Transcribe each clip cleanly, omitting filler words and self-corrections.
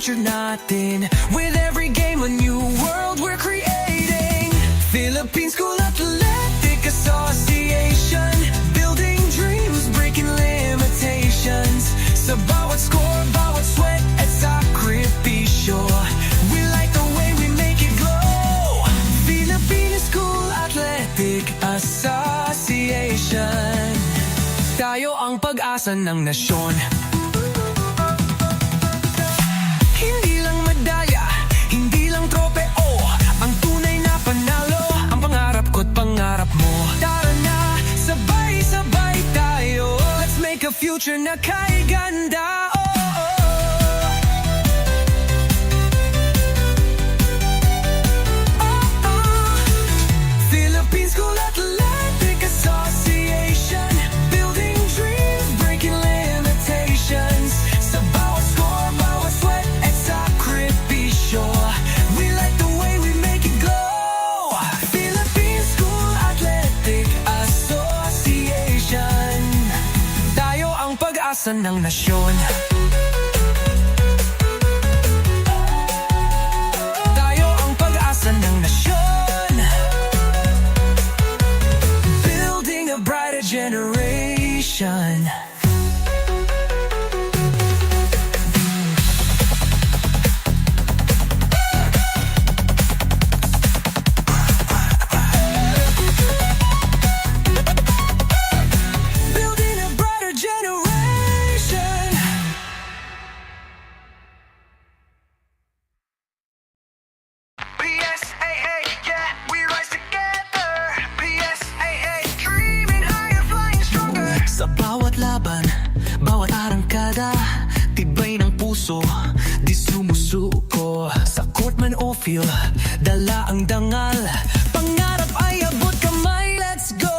future natin. With every game a new world we're creating. Philippine School Athletic Association, building dreams, breaking limitations. Sa bawat score, bawat sweat at sakripisyo, we like the way we make it glow. Philippine School Athletic Association, tayo ang pag-asa ng nasyon. Hindi lang medalya, hindi lang tropeo, ang tunay na panalo, ang pangarap ko't pangarap mo. Tara na, sabay-sabay tayo, let's make a future na kay ganda. Philippine School Athletic Association, building dreams, breaking limitations. Sa bawat score, bawat sweat at sakripisyo, we like the way we make it glow. Philippine School Athletic Association, tayo ang pag-asa ng nasyon. Tayo ang pag-asa ng nasyon, building a brighter generation. Building a brighter generation. PSAA, yeah, we rise together. PSAA, dreaming higher, flying stronger. Sa bawat laban, bawat arangkada, tibay ng puso, di sumusuko. Sa court man o field, dala ang dangal, pangarap ay abot kamay, let's go.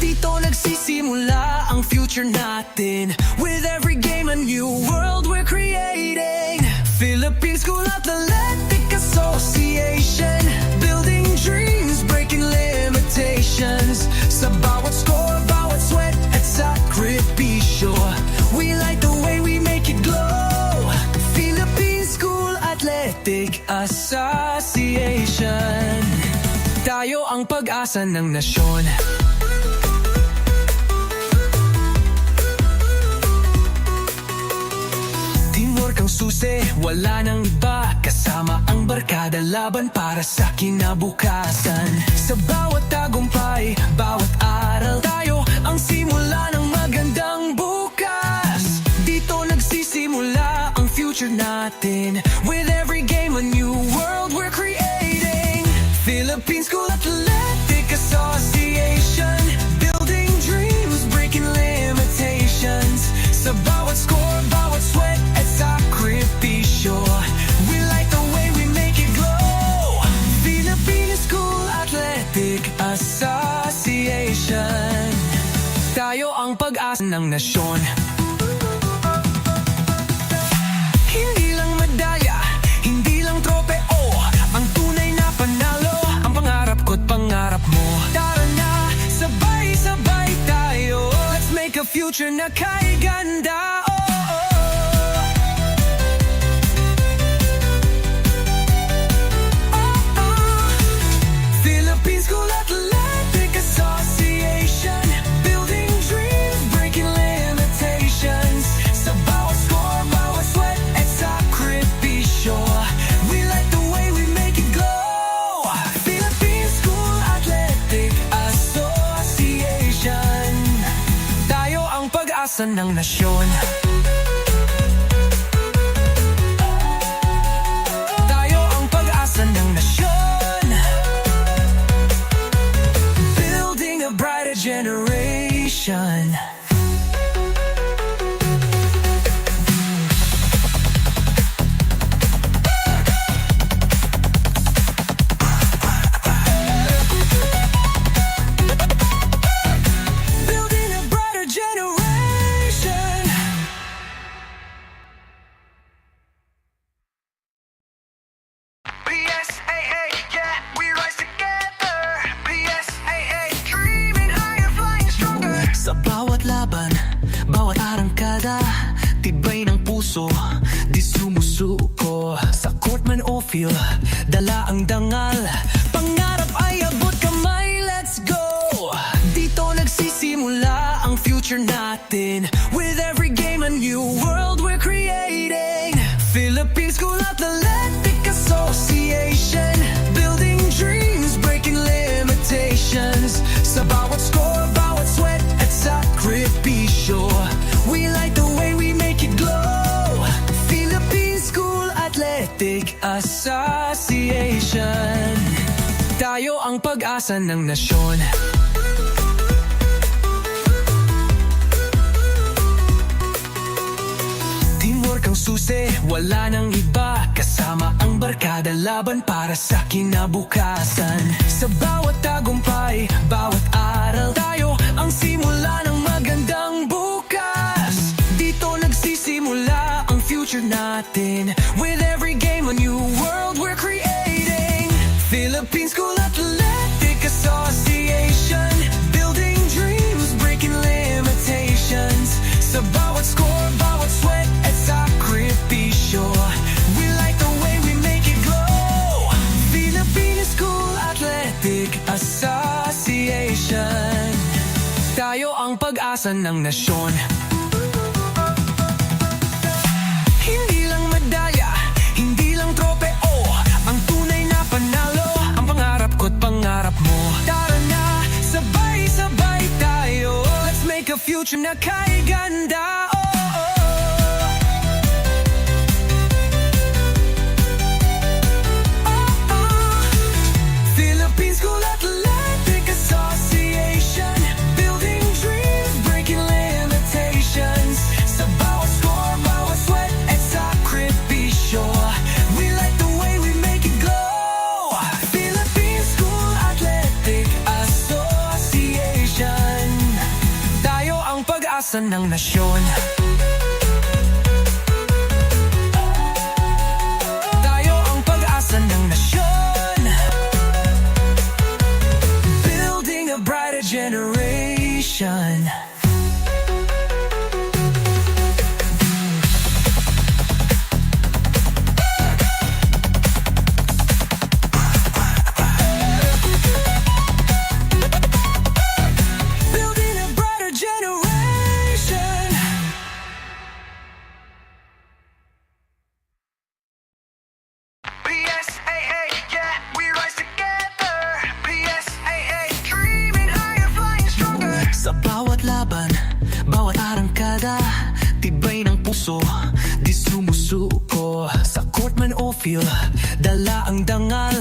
Dito nagsisimula ang future natin. With every game a new world we're creating. Philippine School Athletic Association, building dreams, breaking limitations. Sa bawat score, bawat sweat at sakripisyo, we like the way we make it glow. Philippine School Athletic Association, tayo ang pag-asa ng nasyon. Teamwork ang susi, wala nang iba. Kasama ang barkada, laban para sa kinabukasan. Sa bawat tagumpay, bawat aral, tayo ang simula ng magandang bukas. Dito nagsisimula ang future natin. With every game a new world we're creating. Philippine School Athletic Association, building dreams, breaking limitations. Sa bawat score, bawat sweat at sakripisyo, we like the way we make it glow. Philippine School Athletic Association, tayo ang pag-asa ng nasyon. Hindi lang medalya, hindi lang tropeo, ang tunay na panalo, ang pangarap ko't pangarap mo. Tara na, sabay-sabay tayo, let's make a future na kay ganda. Philippine School Athletic Association, building dreams, breaking limitations. Sa bawat score, bawat sweat at sakripisyo, we like the way we make it glow. Philippine School Athletic Association, tayo ang pag-asa ng nasyon. Tayo ang pag-asa ng nasyon, building a brighter generation. Building a brighter generation. puso, di sumusuko. Sa court man o field, dala ang dangal. Pangarap ay abot kamay, let's go! Dito nagsisimula ang future natin. With every game a new world we're creating. Philippine School Athletic Association, building dreams, breaking limitations. Sa bawat score, bawat sweat at sakripisyo, we light the way, we make it glow. Philippine School Athletic Association, tayo ang pag-asa ng nasyon. Teamwork ang susi, wala nang iba. Kasama ang barkada, laban para sa kinabukasan. Sa bawat tagumpay, bawat aral, tayo ang simula ng magandang bukas. Dito nagsisimula ang future natin. With every game a new world we're creating. Philippine School Athletic Association, building dreams, breaking limitations. Sa bawat score, bawat sweat at sakripisyo, we light the way, we make it glow. Philippine School Athletic Association, tayo ang pag-asa ng nasyon. Hindi lang medalya, hindi lang tropeo, ang tunay na panalo, ang pangarap ko't pangarap mo. Tara na, sabay-sabay tayo, let's make a future na kay ganda. Philippine School Athletic Association, building dreams, breaking limitations. Sa bawat score, bawat sweat at sakripisyo, we light the way, we make it glow. Philippine School Athletic Association, tayo ang pag-asa ng nasyon. Tayo ang pag-asa ng nasyon, building a brighter generation. Building a brighter generation. PSAA, yeah, we rise together. PSAA, dreaming higher, flying stronger. Sa bawat laban, bawat arangkada, tibay ng puso, di sumusuko. Sa court man o field, dala ang dangal.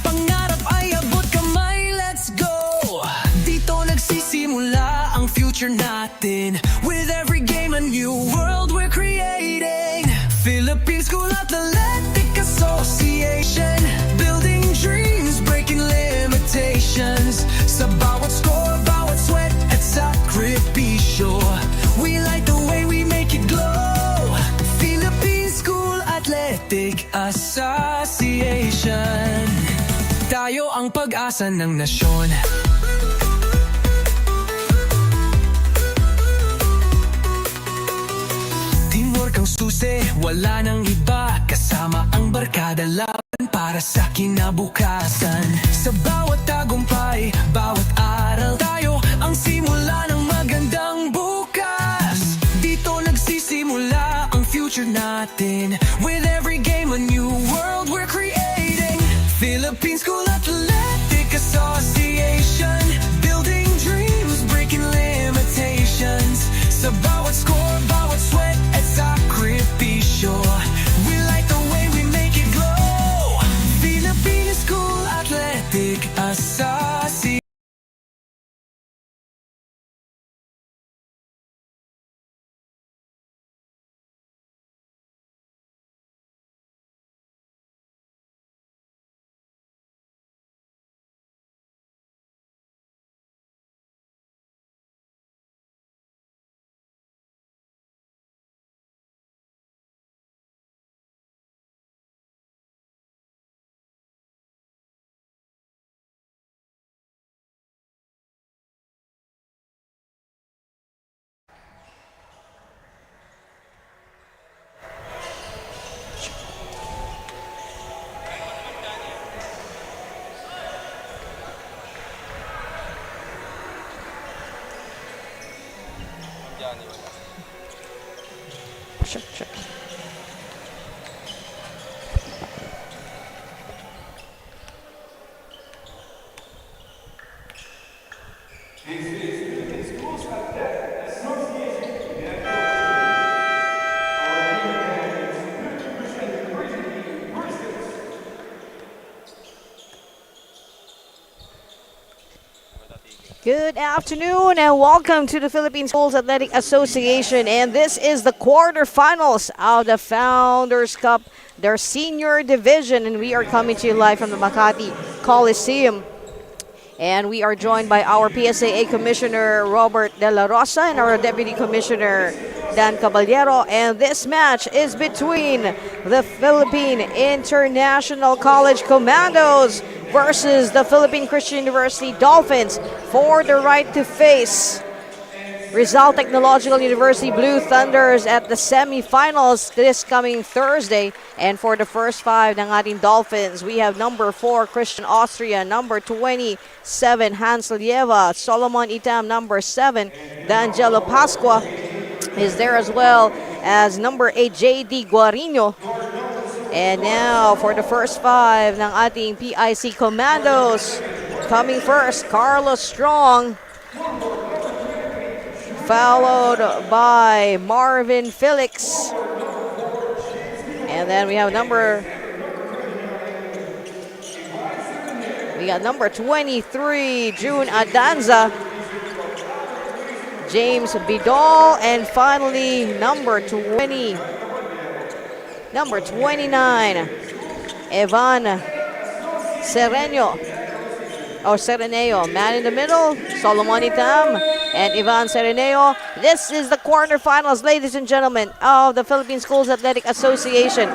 Pangarap ay abot kamay, let's go! Dito nagsisimula ang future natin. With every game a new world we're creating. Philippine School Athletic Association, building dreams, breaking limitations. Sa bawat score, bawat sweat at sakripisyo, we light the way, we make it glow. Philippine School Athletic Association, tayo ang pag-asa ng nasyon. Teamwork ang susi, wala nang iba. Kasama ang barkada, laban para sa kinabukasan. Sa bawat tagumpay, bawat aral, tayo ang simula ng magandang bukas. Dito nagsisimula ang future natin. With every game a new world we're creating. Philippine School Athletic Association, building dreams, breaking limitations. Sa bawat score, bawat sweat at sakripisyo, we light the way, we make it glow. Philippine School Athletic Association. Sure. Good afternoon and welcome to the Philippine Schools Athletic Association, and this is the quarterfinals of the Founders Cup, their senior division, and we are coming to you live from the Makati Coliseum. And we are joined by our PSAA Commissioner Robert De La Rosa and our Deputy Commissioner Dan Caballero. And this match is between the Philippine International College Commandos versus the Philippine Christian University Dolphins for the right to face Rizal Technological University Blue Thunders at the semifinals this coming Thursday. And for the first five ng ating Dolphins, we have number 4 Christian Austria, number 27 Hans Lieva, Solomon Itam, number 7 D'Angelo Pasqua is there, as well as number 8 JD Guarino. And now for the first five ng ating PIC Commandos, coming first, Carlos Strong, followed by Marvin Felix. And then we have number 23, June Adanza, James Bidol, and finally number 29, Evan Sereneo. Man in the middle, Solomon Itam and Ivan Sereneo. This is the quarterfinals, ladies and gentlemen, of the Philippine Schools Athletic Association.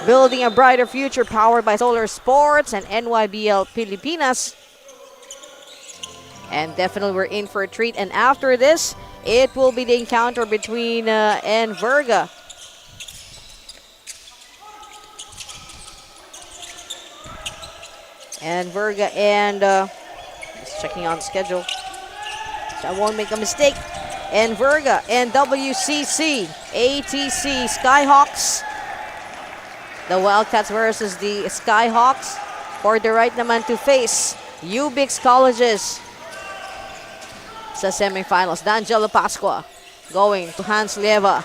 Building a brighter future, powered by Solar Sports and NYBL Pilipinas. And definitely we're in for a treat. And after this, it will be the encounter between Enverga and just checking on the schedule so I won't make a mistake. Enverga and WCC, ATC, Skyhawks. The Wildcats versus the Skyhawks for the right naman to face UBIX Colleges sa semifinals. D'Angelo Pasqua going to Hans Lieva.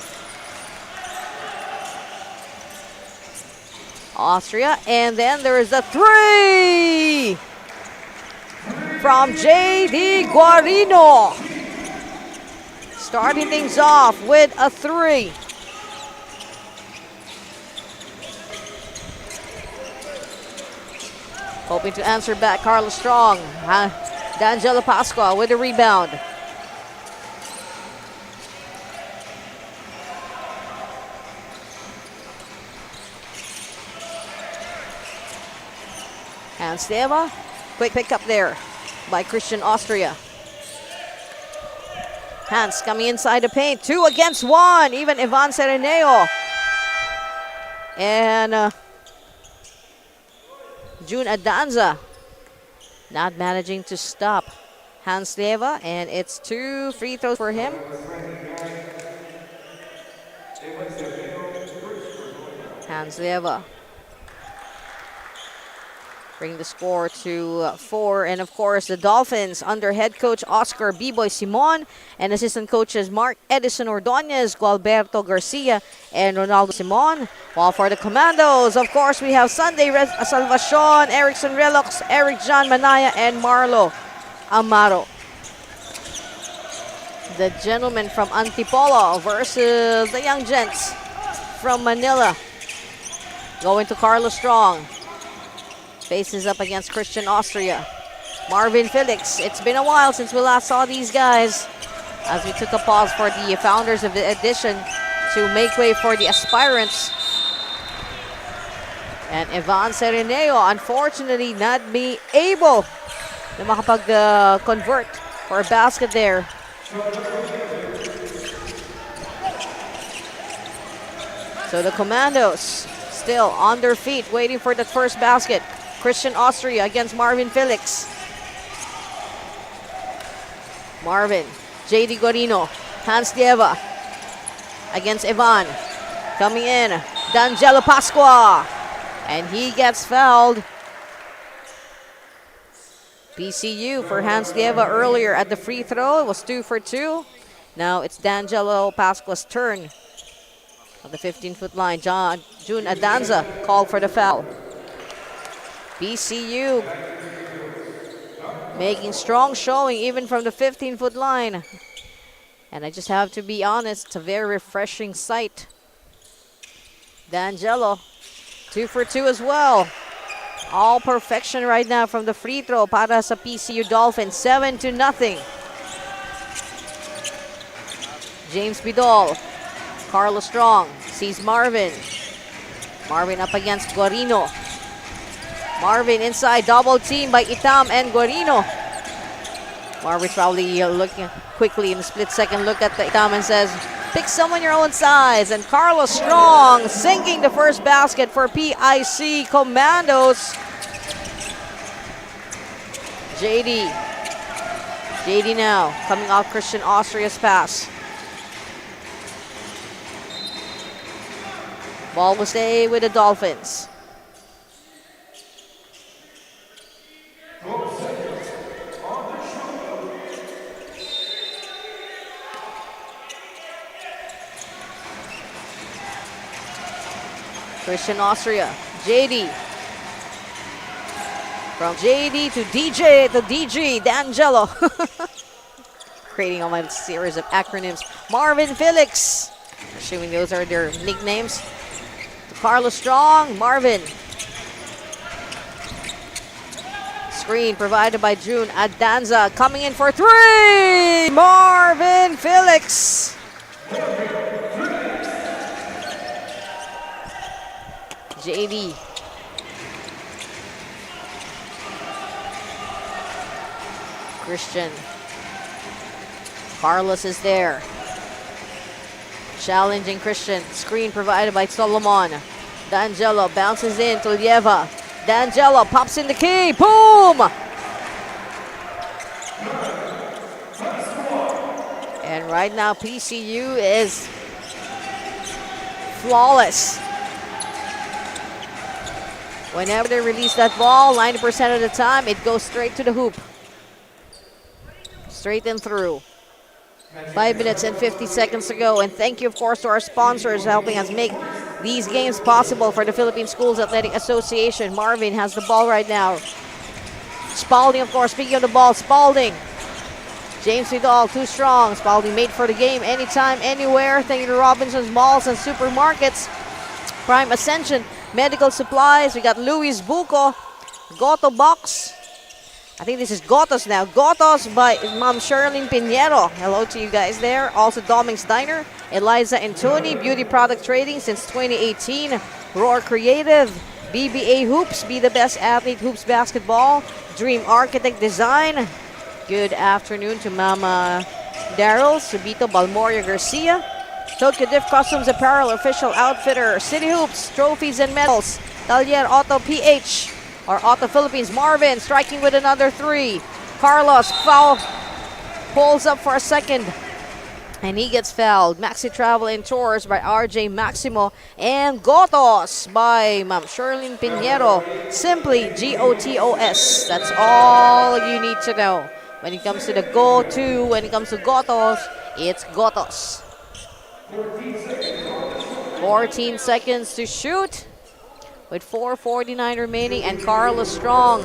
Austria, and then there is a 3 from JD Guarino. Starting things off with a 3. Hoping to answer back, Carlos Strong. D'Angelo Pasqua with a rebound. Hans Lieva, quick pick up there by Christian Austria. Hans coming inside the paint, 2 against 1, even Ivan Sereneo. And June Adanza not managing to stop Hans Lieva, and it's 2 free throws for him. Hans Lieva bring the score to 4. And of course, the Dolphins under head coach Oscar B-Boy Simon and assistant coaches Mark Edison Ordonez, Gualberto Garcia, and Ronaldo Simon. While for the Commandos, of course, we have Sunday Salvacion, Erickson Relox, Eric John Manaya, and Marlo Amaro. The gentlemen from Antipolo versus the young gents from Manila. Going to Carlos Strong. Faces up against Christian Austria. Marvin Felix. It's been a while since we last saw these guys, as we took a pause for the founders of the edition to make way for the aspirants. And Ivan Sereneo, unfortunately, not be able to makapag-convert for a basket there. So the Commandos still on their feet, waiting for the first basket. Christian Austria against Marvin Felix. Marvin, JD Guarino, Hans Lieva against Ivan. Coming in, D'Angelo Pasqua. And he gets fouled. PCU for Hans Lieva earlier at the free throw. It was 2 for 2. Now it's D'Angelo Pasqua's turn. On the 15-foot line, June Adanza called for the foul. PCU making strong showing even from the 15-foot line. And I just have to be honest, it's a very refreshing sight. D'Angelo, 2 for 2 as well. All perfection right now from the free throw para sa PCU Dolphins, 7-0. James Bidol, Carlos Strong sees Marvin. Marvin up against Guarino. Marvin inside, double team by Itam and Guarino. Marvin's probably looking quickly in a split second look at the Itam and says, pick someone your own size. And Carlos Strong sinking the first basket for PIC Commandos. JD now coming off Christian Austria's pass. Ball will stay with the Dolphins. Christian Austria, JD. From JD to DJ to DG, D'Angelo. Creating all my series of acronyms. Marvin Felix. Assuming those are their nicknames. Carlos Strong, Marvin. Screen provided by June Adanza. Coming in for 3. Marvin Felix. JD. Christian. Carlos is there. Challenging Christian. Screen provided by Solomon. D'Angelo bounces in to Lieva. D'Angelo pops in the key. Boom! And right now PCU is flawless. Whenever they release that ball, 90% of the time, it goes straight to the hoop. Straight and through. 5 minutes and 50 seconds to go. And thank you, of course, to our sponsors helping us make these games possible for the Philippine Schools Athletic Association. Marvin has the ball right now. Spalding, of course, speaking of the ball, Spalding. James Vidal, too strong. Spalding made for the game anytime, anywhere. Thank you to Robinson's Malls and Supermarkets. Prime Ascension Medical Supplies. We got Luis Buco. Goto Box. I think this is Gotos now. Gotos by Ma'am Sherlyn Pinheiro. Hello to you guys there. Also Doming's Diner. Eliza and Tony. Beauty Product Trading since 2018. Roar Creative. BBA Hoops. Be the best athlete. Hoops Basketball. Dream Architect Design. Good afternoon to Mama Daryl. Subito Balmoria Garcia. Tokyo Diff Customs Apparel. Official Outfitter. City Hoops. Trophies and Medals. Talyer Auto PH. Or Auto Philippines. Marvin striking with another 3. Carlos foul. Pulls up for a second. And he gets fouled. Maxi Travel and Tours by RJ Maximo. And Gotos by Ma'am Sherlyn Pinheiro. Simply Gotos. That's all you need to know. When it comes to the go-to, when it comes to Gotos, it's Gotos. 14 seconds to shoot. With 4:49 remaining, and Carlos Strong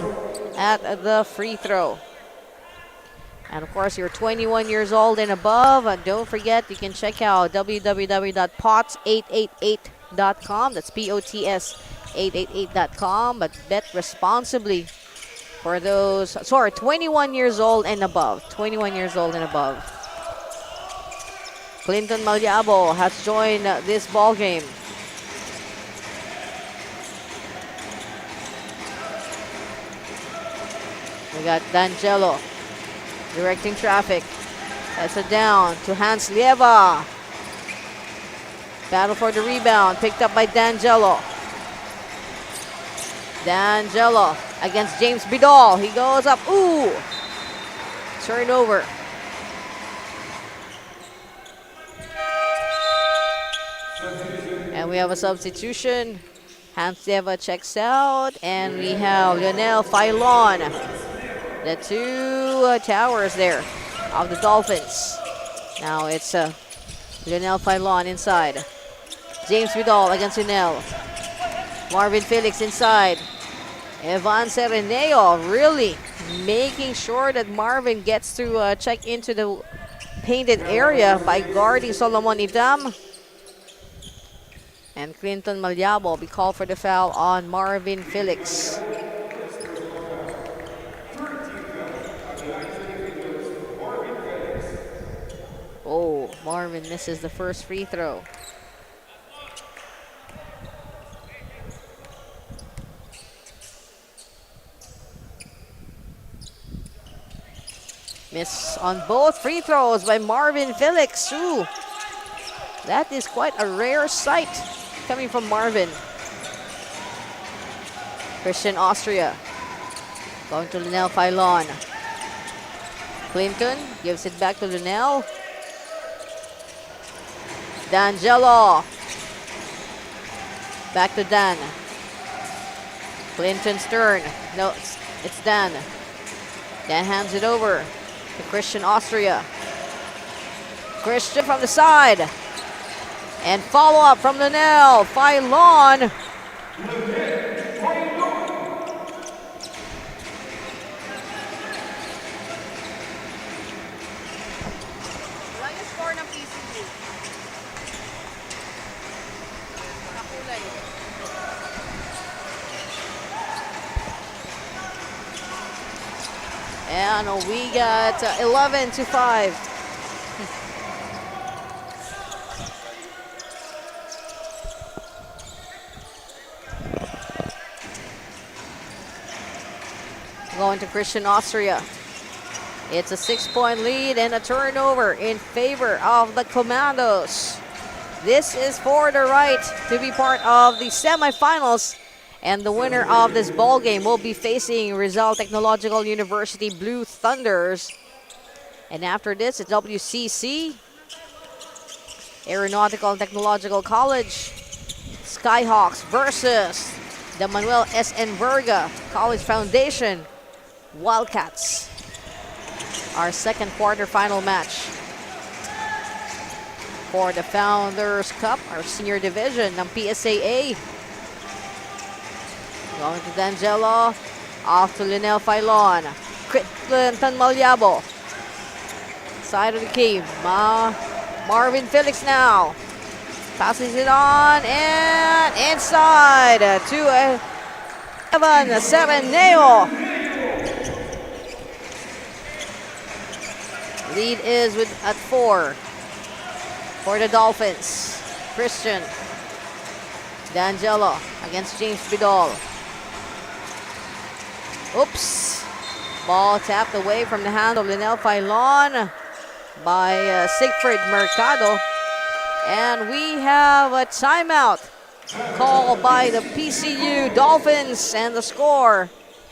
at the free throw. And of course, you're 21 years old and above. And don't forget, you can check out www.pots888.com. That's POTS888.com. But bet responsibly for those, 21 years old and above. 21 years old and above. Clinton Malyabo has joined this ball game. We got D'Angelo directing traffic. That's a down to Hans Lieva. Battle for the rebound. Picked up by D'Angelo. D'Angelo against James Bidol. He goes up. Ooh! Turnover. And we have a substitution. Hamsteva checks out. And we have Lionel Filon. The two towers there of the Dolphins. Now it's Lionel Filon inside. James Vidal against Lionel. Marvin Felix inside. Evan Sereneo really making sure that Marvin gets to check into the painted area by guarding Solomon Idam. And Clinton Malyabo will be called for the foul on Marvin Felix. Oh, Marvin misses the first free throw. Miss on both free throws by Marvin Felix. Ooh, that is quite a rare sight coming from Marvin. Christian Austria going to Lionel Filon. Clinton gives it back to Lionel. D'Angelo. Back to Dan. Clinton Stern. No, it's Dan. Dan hands it over to Christian Austria. Christian from the side. And follow up from Lionel Filon. And we got 11-5. Going to Christian Austria. It's a 6-point lead and a turnover in favor of the Commandos. This is for the right to be part of the semifinals. And the winner of this ball game will be facing Rizal Technological University Blue Thunders. And after this, it's WCC, Aeronautical and Technological College, Skyhawks versus the Manuel S. Enverga College Foundation Wildcats. Our second quarterfinal match for the Founders Cup, our senior division ng PSAA. Going to D'Angelo, off to Lionel Filon. Clinton Malyabo. Side of the key. Marvin Felix now. Passes it on and inside to Evan Sereneo. Lead is at 4 for the Dolphins. Christian D'Angelo against James Vidal. Oops. Ball tapped away from the hand of Lionel Filon by Siegfried Mercado. And we have a timeout called by the PCU Dolphins. And the score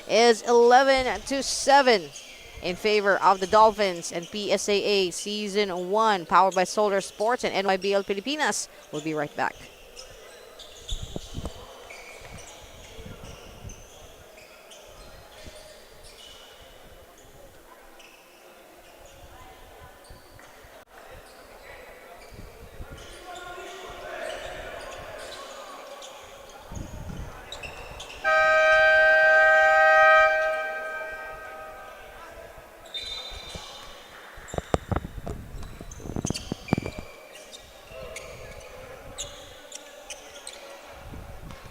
is 11-7 in favor of the Dolphins. And PSAA Season 1, powered by Solar Sports and NYBL Pilipinas. We'll be right back.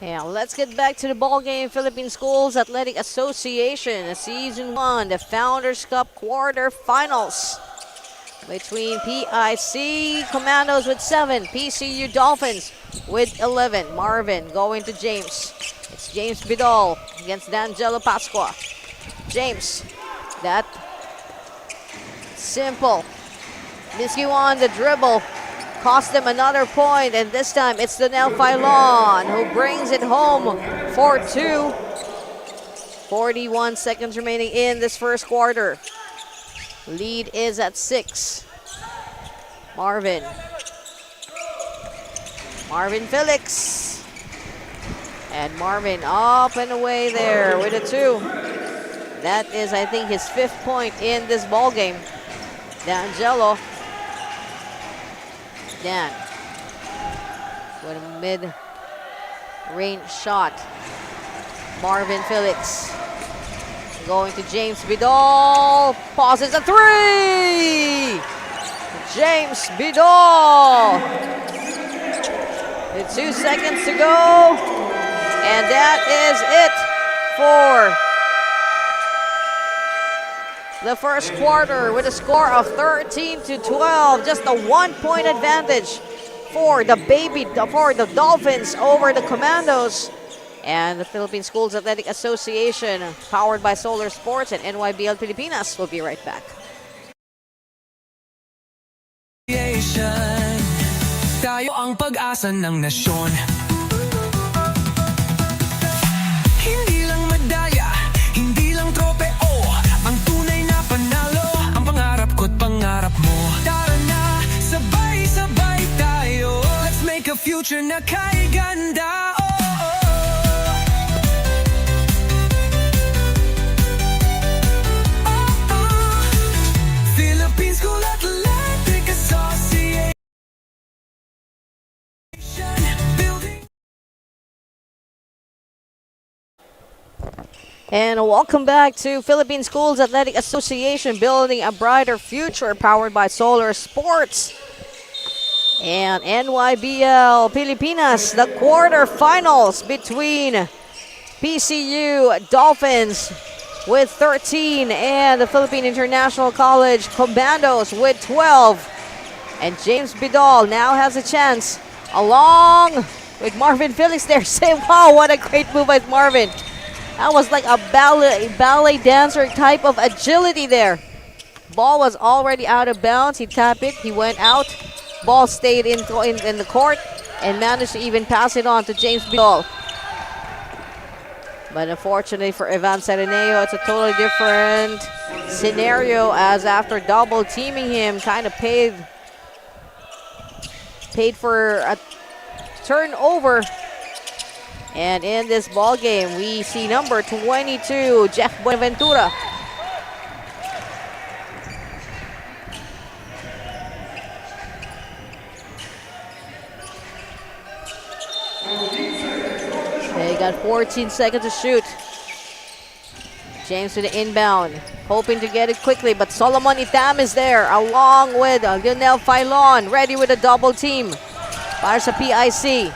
Yeah, let's get back to the ball game. Philippine Schools Athletic Association, Season 1, the Founders Cup quarterfinals between PIC Commandos with 7, PCU Dolphins with 11. Marvin going to James. It's James Vidal against D'Angelo Pasqua. James, that simple. Miscue on the dribble. Cost them another point, and this time it's Lionel Filon who brings it home for 2. 41 seconds remaining in this first quarter. Lead is at 6. Marvin. Marvin Felix. And Marvin up and away there with a 2. That is, I think, his 5th point in this ball game. D'Angelo. Dan with a mid-range shot. Marvin Felix going to James Bidol. Pauses a 3! James Bidol. With 2 seconds to go. And that is it for the first quarter with a score of 13-12. Just a 1-point advantage for the Dolphins over the Commandos. And the Philippine Schools Athletic Association, powered by Solar Sports and NYBL Pilipinas, will be right back. Tayo ang pag-asa ng nasyon. Hindi lang medalya, hindi lang tropeo, ang tunay na panalo, ang pangarap ko't pangarap mo. Tara na, sabay-sabay tayo, let's make a future na kay ganda. Philippine School Athletic Association. And welcome back to Philippine Schools Athletic Association, building a brighter future, powered by Solar Sports. And NYBL Pilipinas, the quarterfinals between PCU Dolphins with 13 and the Philippine International College Commandos with 12. And James Bidol now has a chance, along with Marvin Felix there. Say, wow, what a great move by Marvin. That was like a ballet dancer type of agility there. Ball was already out of bounds. He tapped it. He went out. Ball stayed in the court and managed to even pass it on to James Bidol. But unfortunately for Ivan Sereneo, it's a totally different scenario, as after double teaming him, kind of paid for a turnover. And in this ball game, we see number 22, Jeff Buenaventura. They got 14 seconds to shoot. James to the inbound, hoping to get it quickly, but Solomon Itam is there, along with Lionel Filon, ready with a double team. Para sa PIC.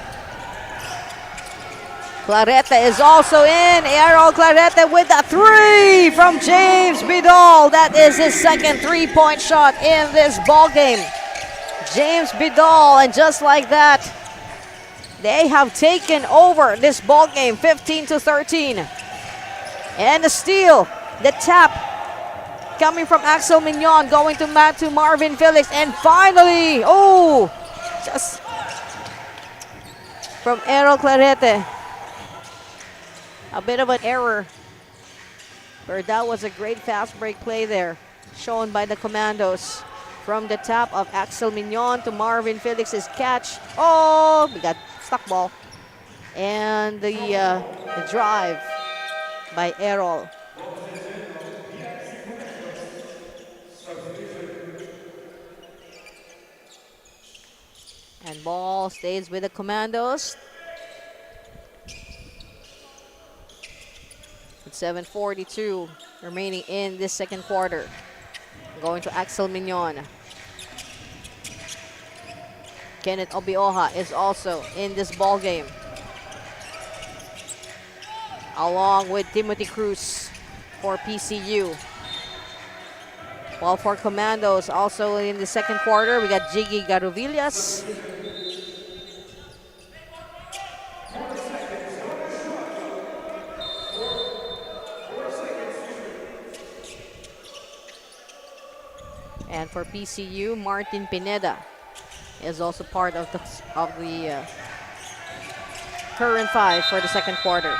Clareta is also in. Errol Clareta with a 3 from James Bidol. That is his second 3-point shot in this ball game. James Bidol, and just like that, they have taken over this ball game, 15-13. And the steal, the tap, coming from Axel Mignon, going to Marvin Felix, and finally, just from Errol Clarete. A bit of an error, but that was a great fast break play there, shown by the Commandos. From the tap of Axel Mignon to Marvin Felix's catch. Oh, we got stuck ball. And the drive by Errol. And ball stays with the Commandos. 7:42 remaining in this second quarter. Going to Axel Mignon. Kenneth Obioha is also in this ball game, along with Timothy Cruz for PCU. While for Commandos, also in the second quarter, we got Jiggy Garovillas. And for PCU, Martin Pineda is also part of the current 5 for the second quarter.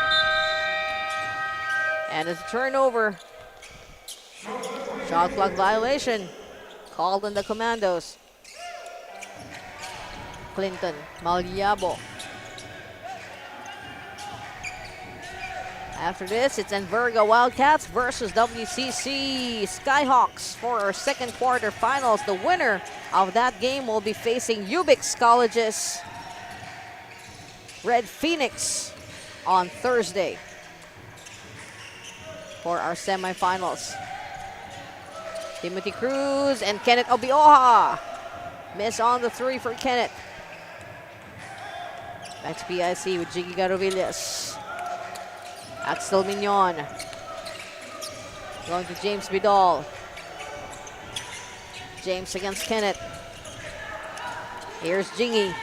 And it's a turnover. Shot clock violation called on the Commandos. Clinton Malyabo. After this, it's Enverga Wildcats versus WCC Skyhawks for our second quarterfinals. The winner of that game will be facing Ubix College's Red Phoenix on Thursday for our semifinals. Timothy Cruz and Kenneth Obioha. Miss on the three for Kenneth. Back to PIC with Jiggy Garovillas. Axel Mignon. Going to James Bidal. James against Kenneth. Here's Jiggy.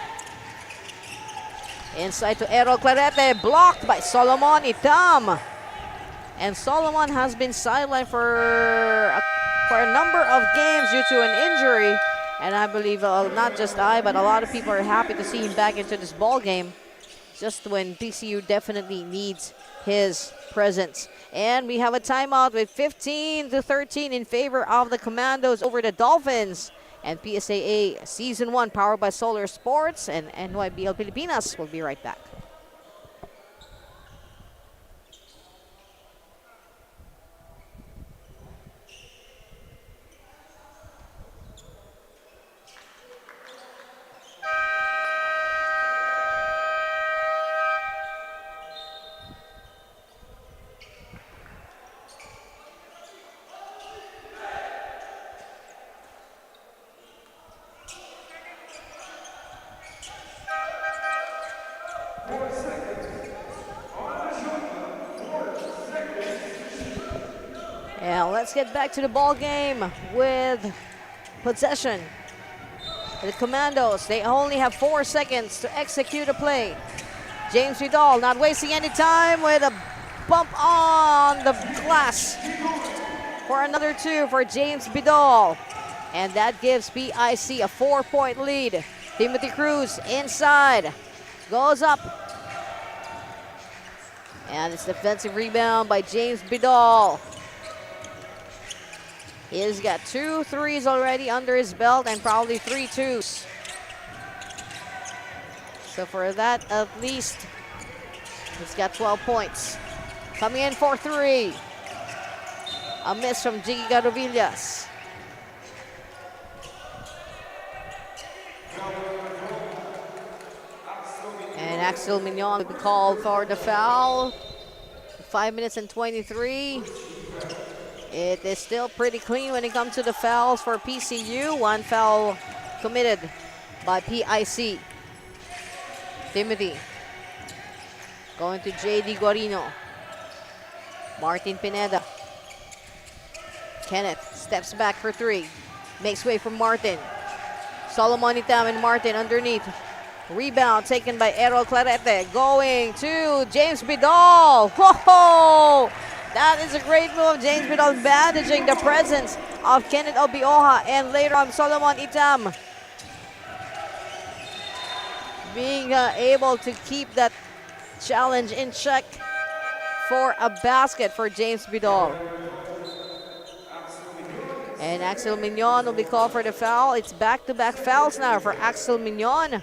Inside to Errol Clarete. Blocked by Solomon Itam. And Solomon has been sidelined for a number of games due to an injury. And I believe not just I, but a lot of people are happy to see him back into this ball game. Just when PCU definitely needs his presence. And we have a timeout with 15-13 in favor of the Commandos over the Dolphins. And PSAA Season 1 powered by Solar Sports and NYBL Pilipinas will be right back. Yeah, let's get back to the ball game with possession. The Commandos, they only have 4 seconds to execute a play. James Vidal not wasting any time with a bump on the glass for another 2 for James Vidal. And that gives PIC a 4-point lead. Timothy Cruz inside, goes up. And it's defensive rebound by James Vidal. He's got 2 threes already under his belt and probably 3 twos. So for that, at least, he's got 12 points. Coming in for 3. A miss from Jiggy Garovillas. And Axel Mignon will be called for the foul. 5 minutes and 23. It is still pretty clean when it comes to the fouls for PCU. 1 foul committed by PIC. Timothy going to JD Guarino. Martin Pineda. Kenneth steps back for 3. Makes way for Martin. Solomon Itam and Martin underneath. Rebound taken by Errol Clarete. Going to James Bidal. Whoa! That is a great move. James Bidal bandaging the presence of Kenneth Obioha and later on Solomon Itam. Being able to keep that challenge in check for a basket for James Bidal. And Axel Mignon will be called for the foul. It's back-to-back fouls now for Axel Mignon.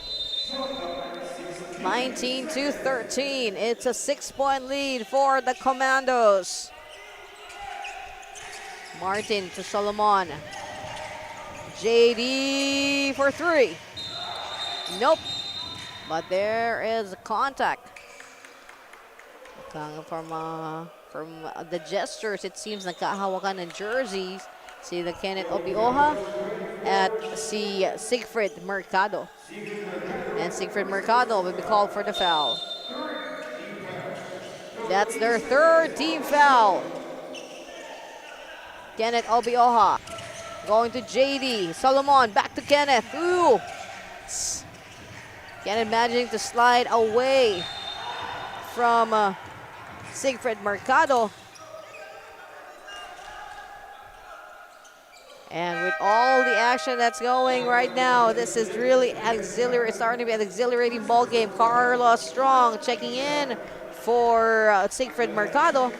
19-13. It's a 6-point lead for the Commandos. Martin to Solomon. JD for 3. Nope. But there is contact. From the gestures, it seems nagkahawakan ng jerseys. Si the Kenneth Obioha at si Siegfried Mercado. And Siegfried Mercado will be called for the foul. That's their 3rd team foul. Kenneth Obioha going to JD. Solomon back to Kenneth. Ooh. Kenneth managing to slide away from Siegfried Mercado. And with all the action that's going right now, this is really auxiliary. It's starting to be an exhilarating ball game. Carlos Strong checking in for Siegfried Mercado.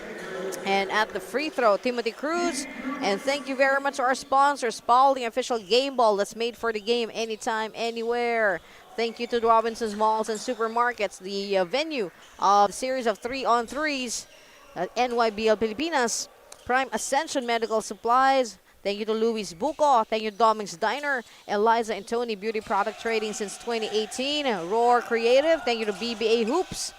And at the free throw, Timothy Cruz. And thank you very much to our sponsor, Spalding Official Game Ball that's made for the game anytime, anywhere. thank you to the Robinsons Malls and Supermarkets, the venue of the series of 3-on-3s at NYBL Pilipinas. Prime Ascension Medical Supplies. Thank you to Luis Buco. Thank you to Dominic's Diner. Eliza and Tony Beauty Product Trading since 2018. Roar Creative. Thank you to BBA Hoops.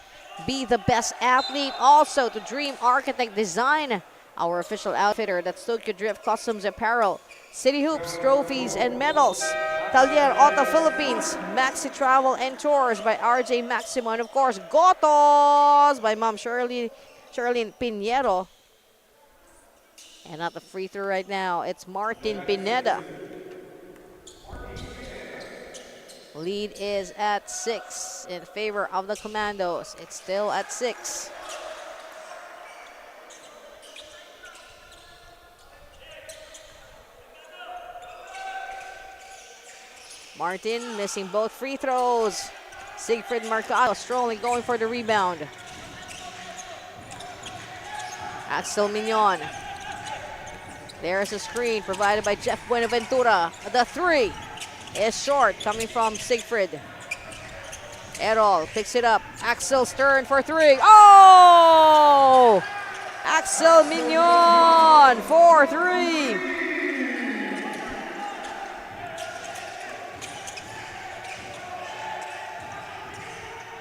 Be the best athlete. Also to Dream Architect Design, our official outfitter. That's Tokyo Drift Customs Apparel. City Hoops, Trophies, and Medals. Taller Auto Philippines. Maxi Travel and Tours by RJ Maximo. And of course, Gotos by Ma'am Shirley Pinheiro. And at the free throw right now, it's Martin Pineda. Lead is at 6 in favor of the Commandos. It's still at 6. Martin missing both free throws. Siegfried Mercado strolling, going for the rebound. Axel Mignon. There's a screen provided by Jeff Buenaventura. The 3 is short, coming from Siegfried. Errol picks it up. Axel Stern for 3. Oh! Axel Mignon for 3.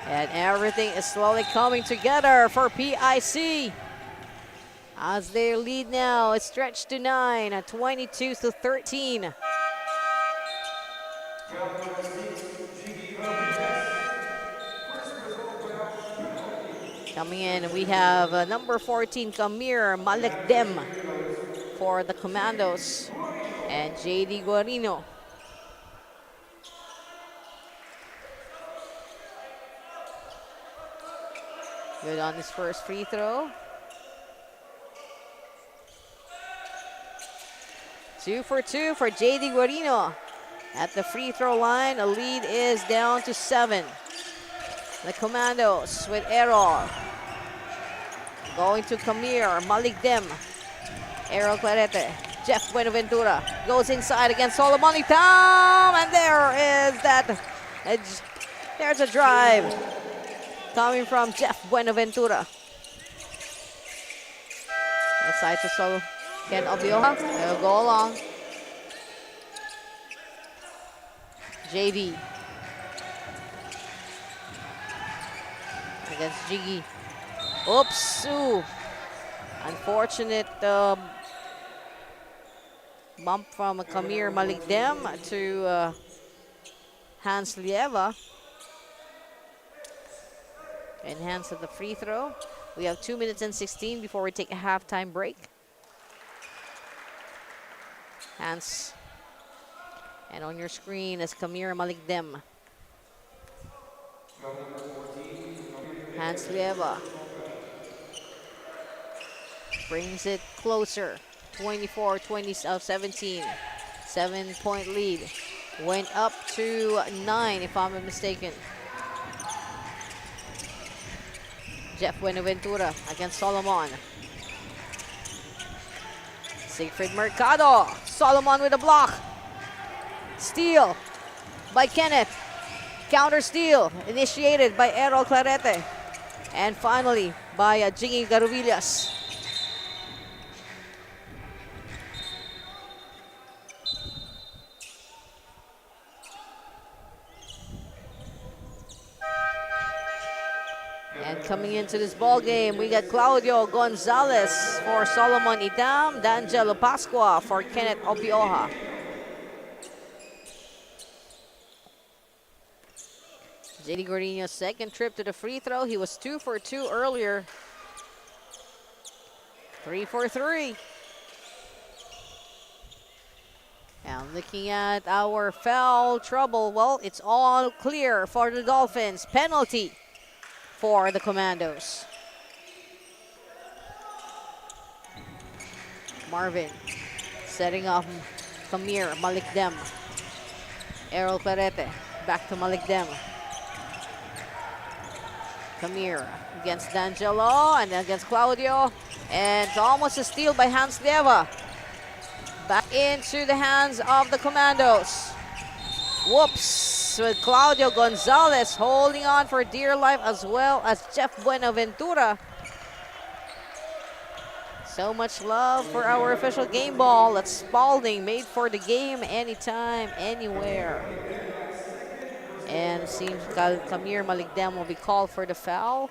And everything is slowly coming together for PIC. As their lead now is stretched to 9 at 22-13. Coming in, we have number 14, Kamir Malekdem for the Commandos, and JD Guarino. Good on his first free throw. 2 for 2 for JD Guarino. At the free throw line, a lead is down to 7. The Commandos with Errol. Going to Kamir Malikdem. Errol Clarete. Jeff Buenaventura goes inside against Solomon Itam. And there is that. There's a drive coming from Jeff Buenaventura. Inside to Solo. Ken Obioha. They'll go along. JD. Against Jiggy. Oops. Ooh. Unfortunate bump from Kamir Malikdem to Hans Lieva. And Hans at the free throw. We have 2 minutes and 16 before we take a halftime break. Hans. And on your screen is Kamir Malikdem. Hans Lieva brings it closer. 24-17. 7-point lead. Went up to 9 if I'm not mistaken. Jeff Buenaventura against Solomon. Siegfried Mercado. Solomon with a block. Steal by Kenneth. Counter steal initiated by Errol Clarete. And finally by Jingy Garuvillas. And coming into this ball game, we got Claudio Gonzalez for Solomon Itam, D'Angelo Pasqua for Kenneth Obioha. JD Guarino's second trip to the free throw. He was 2 for 2 earlier. 3 for 3. And looking at our foul trouble, well, it's all clear for the Dolphins. Penalty for the Commandos. Marvin setting up Kamir Malikdem. Errol Clarete back to Malikdem. Kamir against D'Angelo and against Claudio. And it's almost a steal by Hans Lieva. Back into the hands of the Commandos. Whoops! With Claudio Gonzalez holding on for dear life, as well as Jeff Buenaventura. So much love for our official game ball. That's Spalding, made for the game, anytime, anywhere. And it seems Kamir Maligdem will be called for the foul.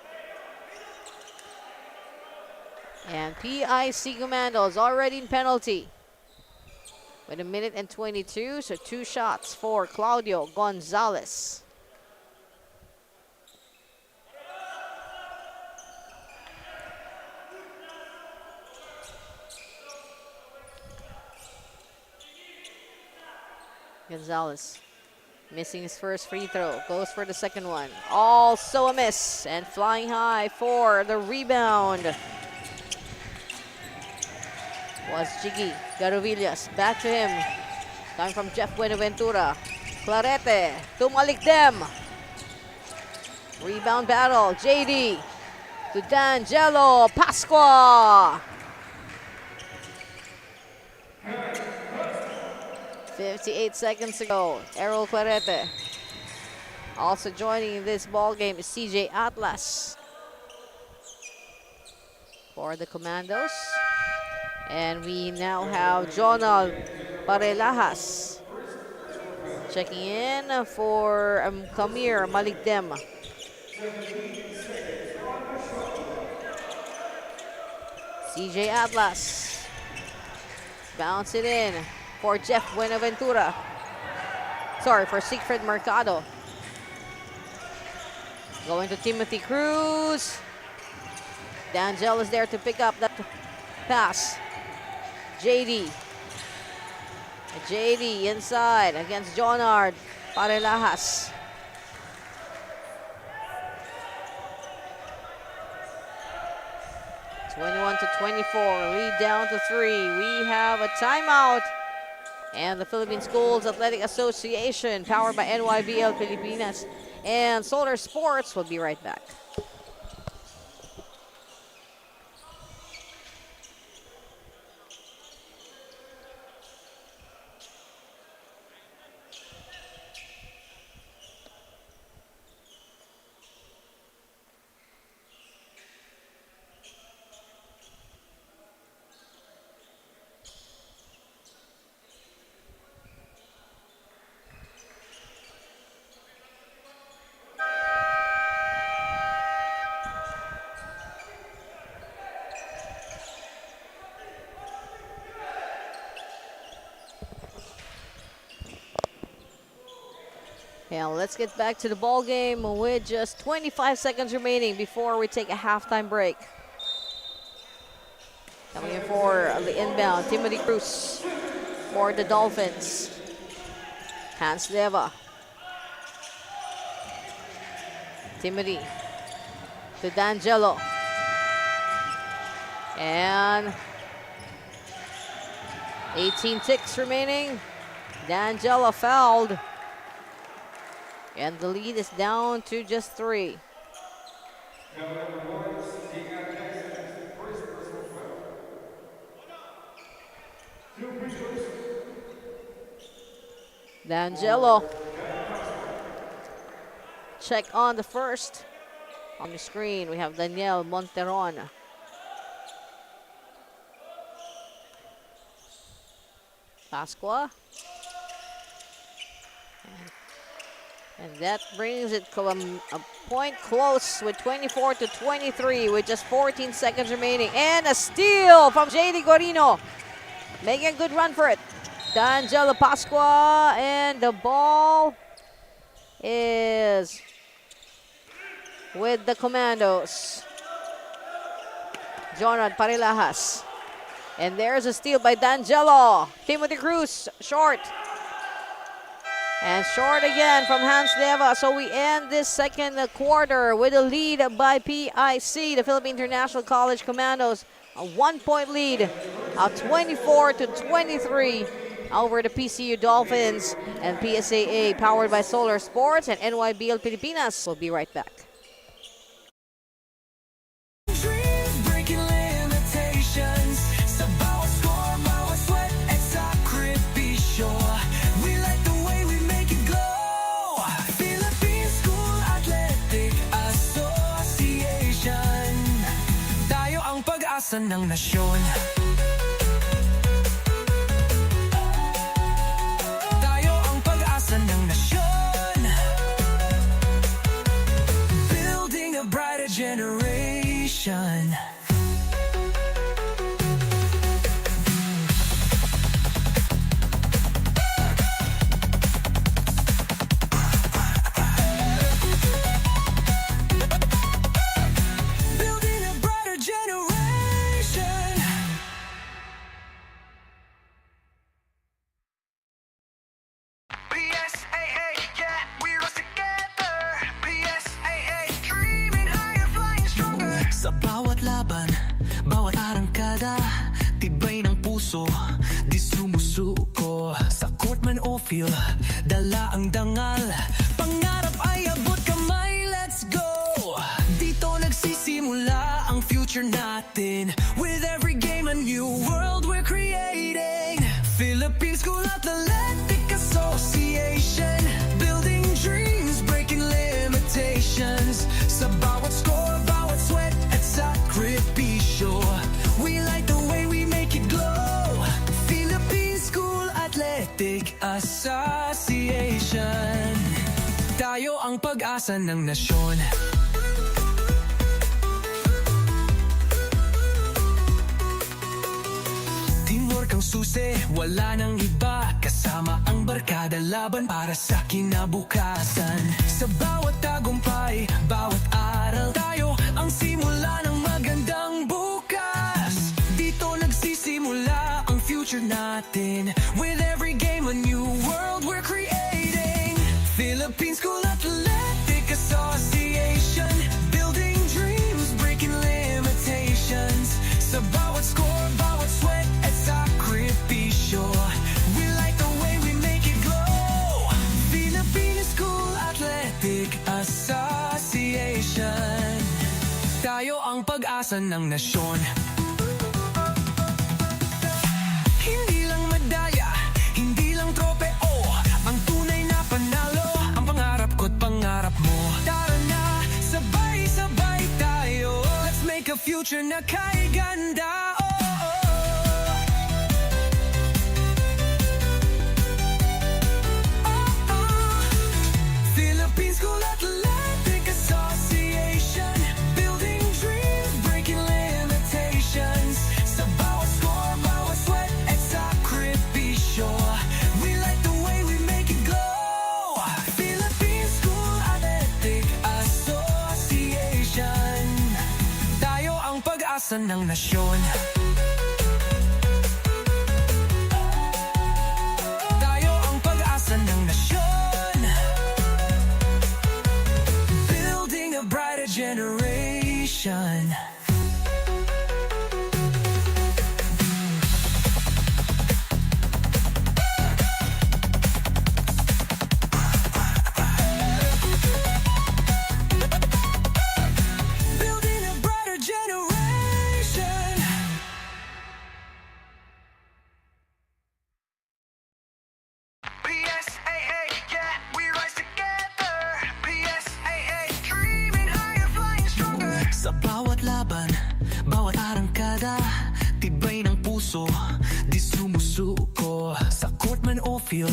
And PIC Commandos already in penalty. With 1:22, so 2 shots for Claudio Gonzalez. Gonzalez missing his first free throw, goes for the second one. Also a miss, and flying high for the rebound was Jiggy Garovillas. Back to him, coming from Jeff Buenaventura. Clarete to Maligdem. Rebound battle, JD to D'Angelo Pasqua. 58 seconds to go. Errol Clarete. Also joining this ball game is CJ Atlas for the Commandos. And we now have Jonal Parelajas checking in for Kamir Maligdem. CJ Atlas. Bounce it in for Jeff Buenaventura. Sorry, for Siegfried Mercado. Going to Timothy Cruz. D'Angelo is there to pick up that pass. JD. JD inside against Jonard Parelajas. (21-24), lead down to 3. We have a timeout. And the Philippine Schools Athletic Association, powered by NYBL Pilipinas and Solar Sports, will be right back. Now let's get back to the ball game with just 25 seconds remaining before we take a halftime break. Coming in for the inbound, Timothy Cruz for the Dolphins. Hans Leva. Timothy to D'Angelo. And 18 ticks remaining. D'Angelo fouled. And the lead is down to just 3. D'Angelo. Check on the first. On the screen, we have Daniel Monteron. Pasqua. And that brings it to a point close with 24-23 with just 14 seconds remaining. And a steal from JD Guarino. Making a good run for it. D'Angelo Pasqua, and the ball is with the Commandos. Jonard Parelajas. And there's a steal by D'Angelo. Timothy Cruz, short. And short again from Hans Leva. So we end this second quarter with a lead by PIC, the Philippine International College Commandos. A 1-point lead of 24-23 over the PCU Dolphins. And PSAA, powered by Solar Sports and NYBL Pilipinas, will be right back. We like the way we make it glow. pag-asa ng nasyon. Tayo ang pag-asa ng nasyon. Building a brighter generation. Building a brighter generation. PSAA, yeah, we rise together. PSAA, dreaming higher, flying stronger. Sa bawat laban, bawat arangkada, tibay ng puso, di sumusuko. Sa court man o field, dala ang dangal. Pangarap ay abot kamay, let's go. Dito nagsisimula ang future natin. With every game a new world we're creating. Philippine School Athletic Association, building dreams, breaking limitations. Sa bawat score, bawat sweat at sakripisyo, we like the way we make it glow. Philippine School Athletic Association. Tayo ang pag-asa ng nasyon. Teamwork ang susi, wala nang iba. Kasama ang barkada, laban para sa kinabukasan. Sa bawat tagumpay, bawat aral, tayo ang simula ng magandang bukas. Dito nagsisimula ang future natin. With every game a new world we're creating. Philippine School Athletic Association, building dreams, breaking limitations. Sa bawat score, bawat sweat at sakripisyo, we like the way we make it glow. Philippine School Athletic Association. Tayo ang pag-asa ng nasyon. Hindi lang medalya, hindi lang tropeo, ang tunay na panalo, ang pangarap ko't pangarap mo. Tara na, sabay-sabay tayo. Let's make a future na kay ganda. Oh, oh, oh. Oh, oh. Philippine School Athletic Association, building dreams, breaking limitations. Sa bawat score, bawat sweat at sakripisyo, we like the way we make it glow. Philippine School Athletic Association. Tayo ang pag-asa ng nasyon. Tayo ang pag-asa ng nasyon. Building a brighter generation. Building a brighter generation. PSAA, yeah, we rise together. PSAA, dreaming higher, flying stronger. Sa bawat laban, bawat arangkada, tibay ng puso, di sumusuko. Sa court man o field,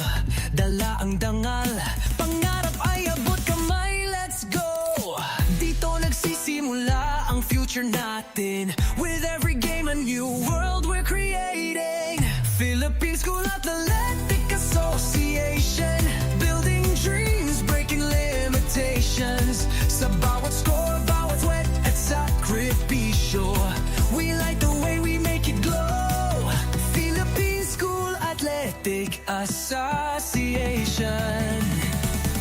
dala ang dangal. Pangarap ay abot kamay, let's go. Dito nagsisimula ang future natin. With every game a new world we're creating. Philippine School Athletic Association, building dreams, breaking limitations. Sa bawat score, bawat sweat at sakripisyo, we like the way we make it glow. Philippine School Athletic Association.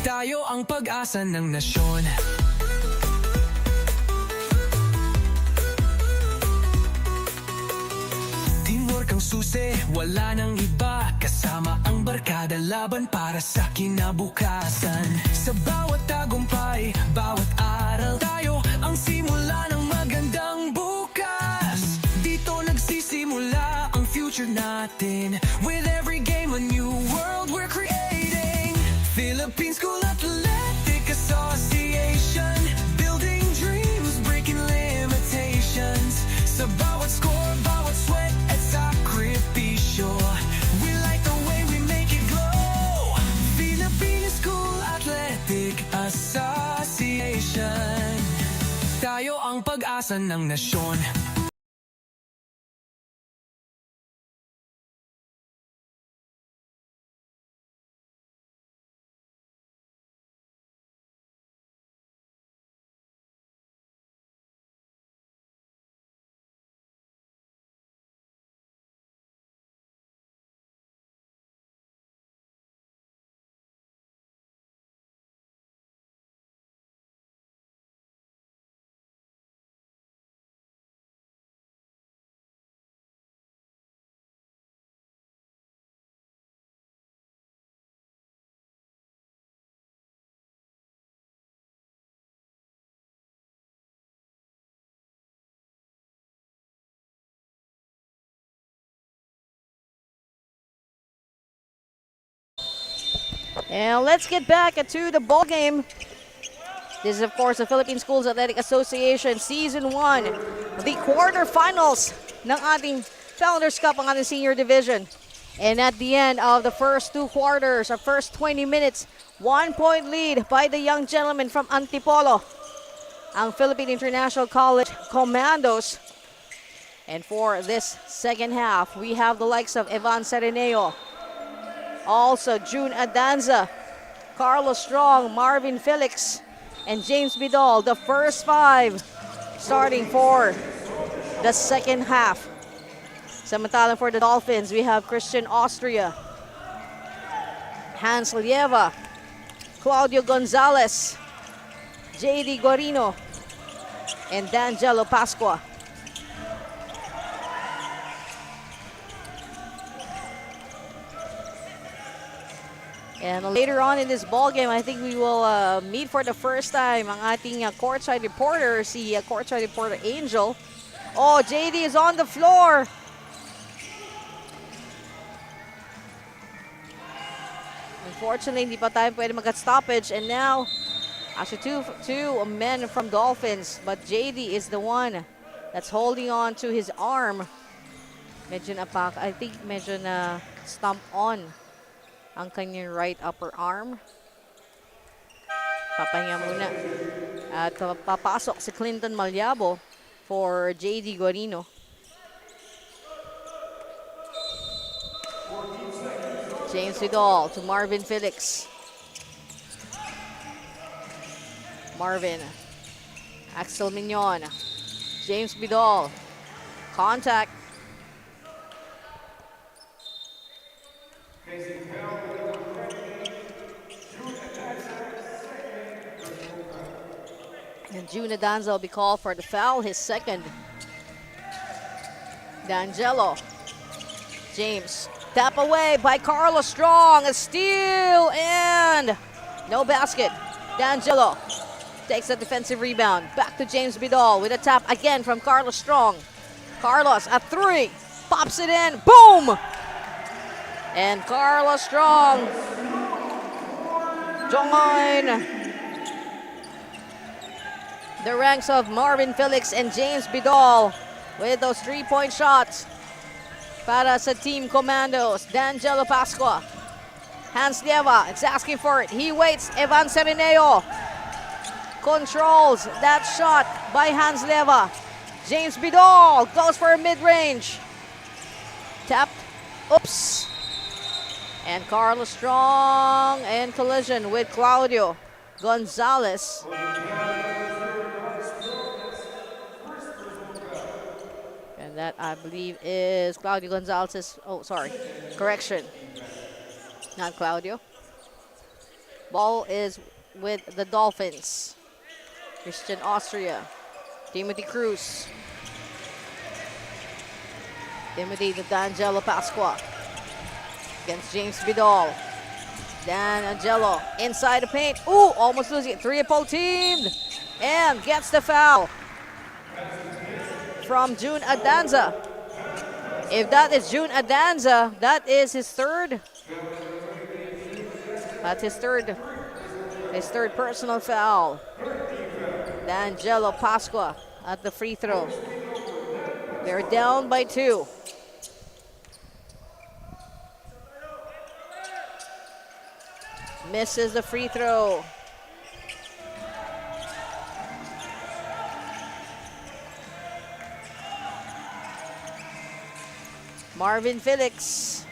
Tayo ang pag-asa ng nasyon. Teamwork ang susi, wala nang iba. Kasama ang barkada, laban para sa kinabukasan. Sa bawat tagumpay, bawat aral, tayo ang simula ng magandang bukas. Dito nagsisimula ang future natin. With every game a new world we're creating. Philippine School Athletic Association, building dreams, breaking limitations. Sa bawat score, pag-asa ng nasyon. And let's get back to the ball game. This is, of course, the Philippine Schools Athletic Association Season 1. The quarterfinals ng ating Founders Cup ang ating senior division. And at the end of the first two quarters, or first 20 minutes, 1-point lead by the young gentleman from Antipolo, ang Philippine International College Commandos. And for this second half, we have the likes of Evan Sereneo, also June Adanza, Carlos Strong, Marvin Felix, and James Bidol, the first five starting for the second half. Samantalang for the Dolphins, we have Christian Austria, Hans Lieva, Claudio Gonzalez, JD Guarino, and D'Angelo Pasqua. And later on in this ball game, I think we will meet for the first time ang ating courtside reporter, si courtside reporter Angel. Oh, JD is on the floor. Unfortunately, hindi pa tayo pwede mag-stoppage. And now, actually two men from Dolphins. But JD is the one that's holding on to his arm. Medyo napak, I think medyo na stomp on ang kanyang right upper arm. Papahinga muna. At papasok si Clinton Malyabo for JD Guarino. James Vidal to Marvin Felix. Marvin. Axel Mignon. James Vidal. Contact. And June Adanza will be called for the foul, his second. D'Angelo. James. Tap away by Carlos Strong. A steal and no basket. D'Angelo takes a defensive rebound. Back to James Bidol with a tap again from Carlos Strong. Carlos, a three. Pops it in. Boom! And Carlos Strong join the ranks of Marvin Felix and James Bidol with those three-point shots para sa Team Commandos. D'Angelo Pasqua. Hans Lieva is asking for it. He waits. Evan Sereneo controls that shot by Hans Lieva. James Bidol goes for a mid-range. Tapped. Oops. And Carlos Strong in collision with Claudio Gonzalez. And that, I believe, is Claudio Gonzalez's, oh, sorry, correction. Not Claudio. Ball is with the Dolphins. Christian Austria. Timothy Cruz. Timothy to D'Angelo Pasqua. Against James Bidol. D'Angelo inside the paint. Ooh, almost losing it. Triple teamed. And gets the foul from June Adanza. If that is June Adanza, that is his third. That's his third personal foul. D'Angelo Pasqua at the free throw. They're down by 2. Misses the free throw. Marvin Felix.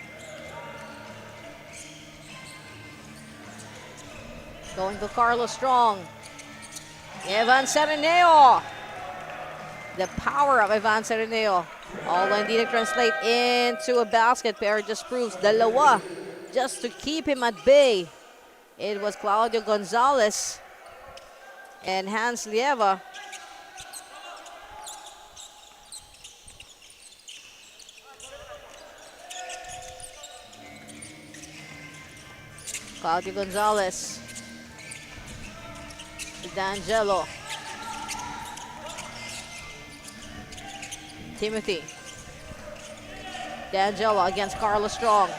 Going to Carlos Strong. Evan Sereneo. The power of Evan Sereneo. Although hindi nag-translate into a basket, pero just proves dalawa just to keep him at bay. It was Claudio Gonzalez and Hans Lieva. Claudio Gonzalez. D'Angelo. Timothy. D'Angelo against Carlos Strong.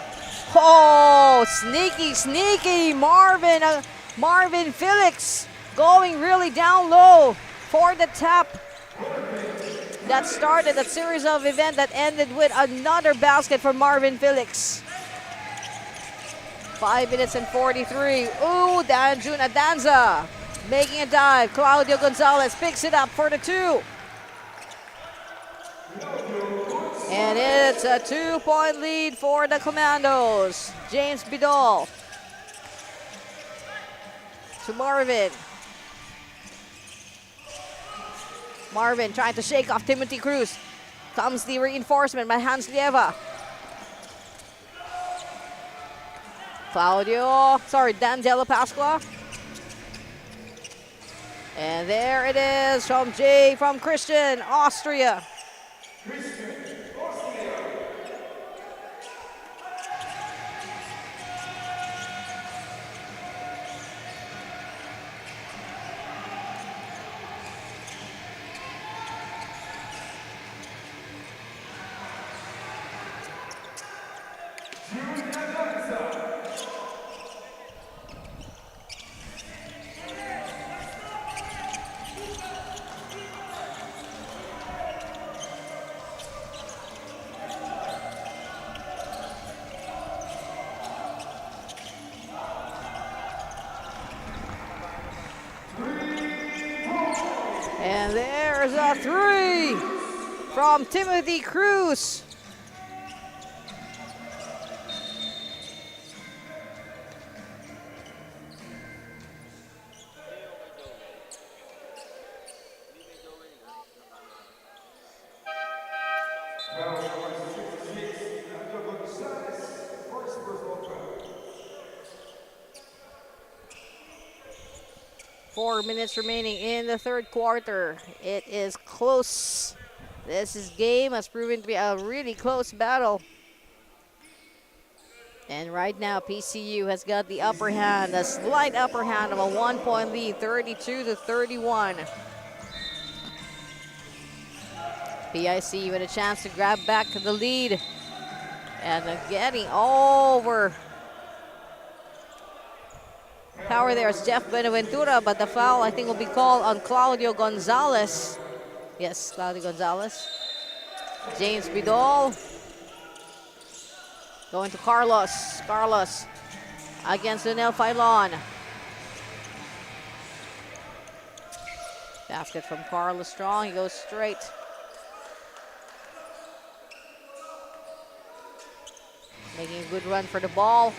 Oh, sneaky Marvin Felix going really down low for the tap. That started a series of events that ended with another basket for Marvin Felix. 5 minutes and 43. Ooh, Danjun Adanza making a dive. Claudio Gonzalez picks it up for the 2. And it's a 2-point lead for the Commandos. James Bidol to Marvin. Marvin trying to shake off Timothy Cruz. Comes the reinforcement by Hans Lieva. D'Angelo Pasqua. And there it is from Christian, Austria. 3 from Timothy Cruz. Four minutes remaining in the third quarter. It is close. Game has proven to be a really close battle. And right now, PCU has got the upper hand, a slight upper hand of a 1-point lead, 32-31. PIC with a chance to grab back the lead. And getting over. Power there is Jeff Benaventura, but the foul I think will be called on Claudio Gonzalez. Yes, Claudio Gonzalez. James Bidol. Going to Carlos. Carlos against Lionel Filon. Basket from Carlos Strong. He goes straight. Making a good run for the ball.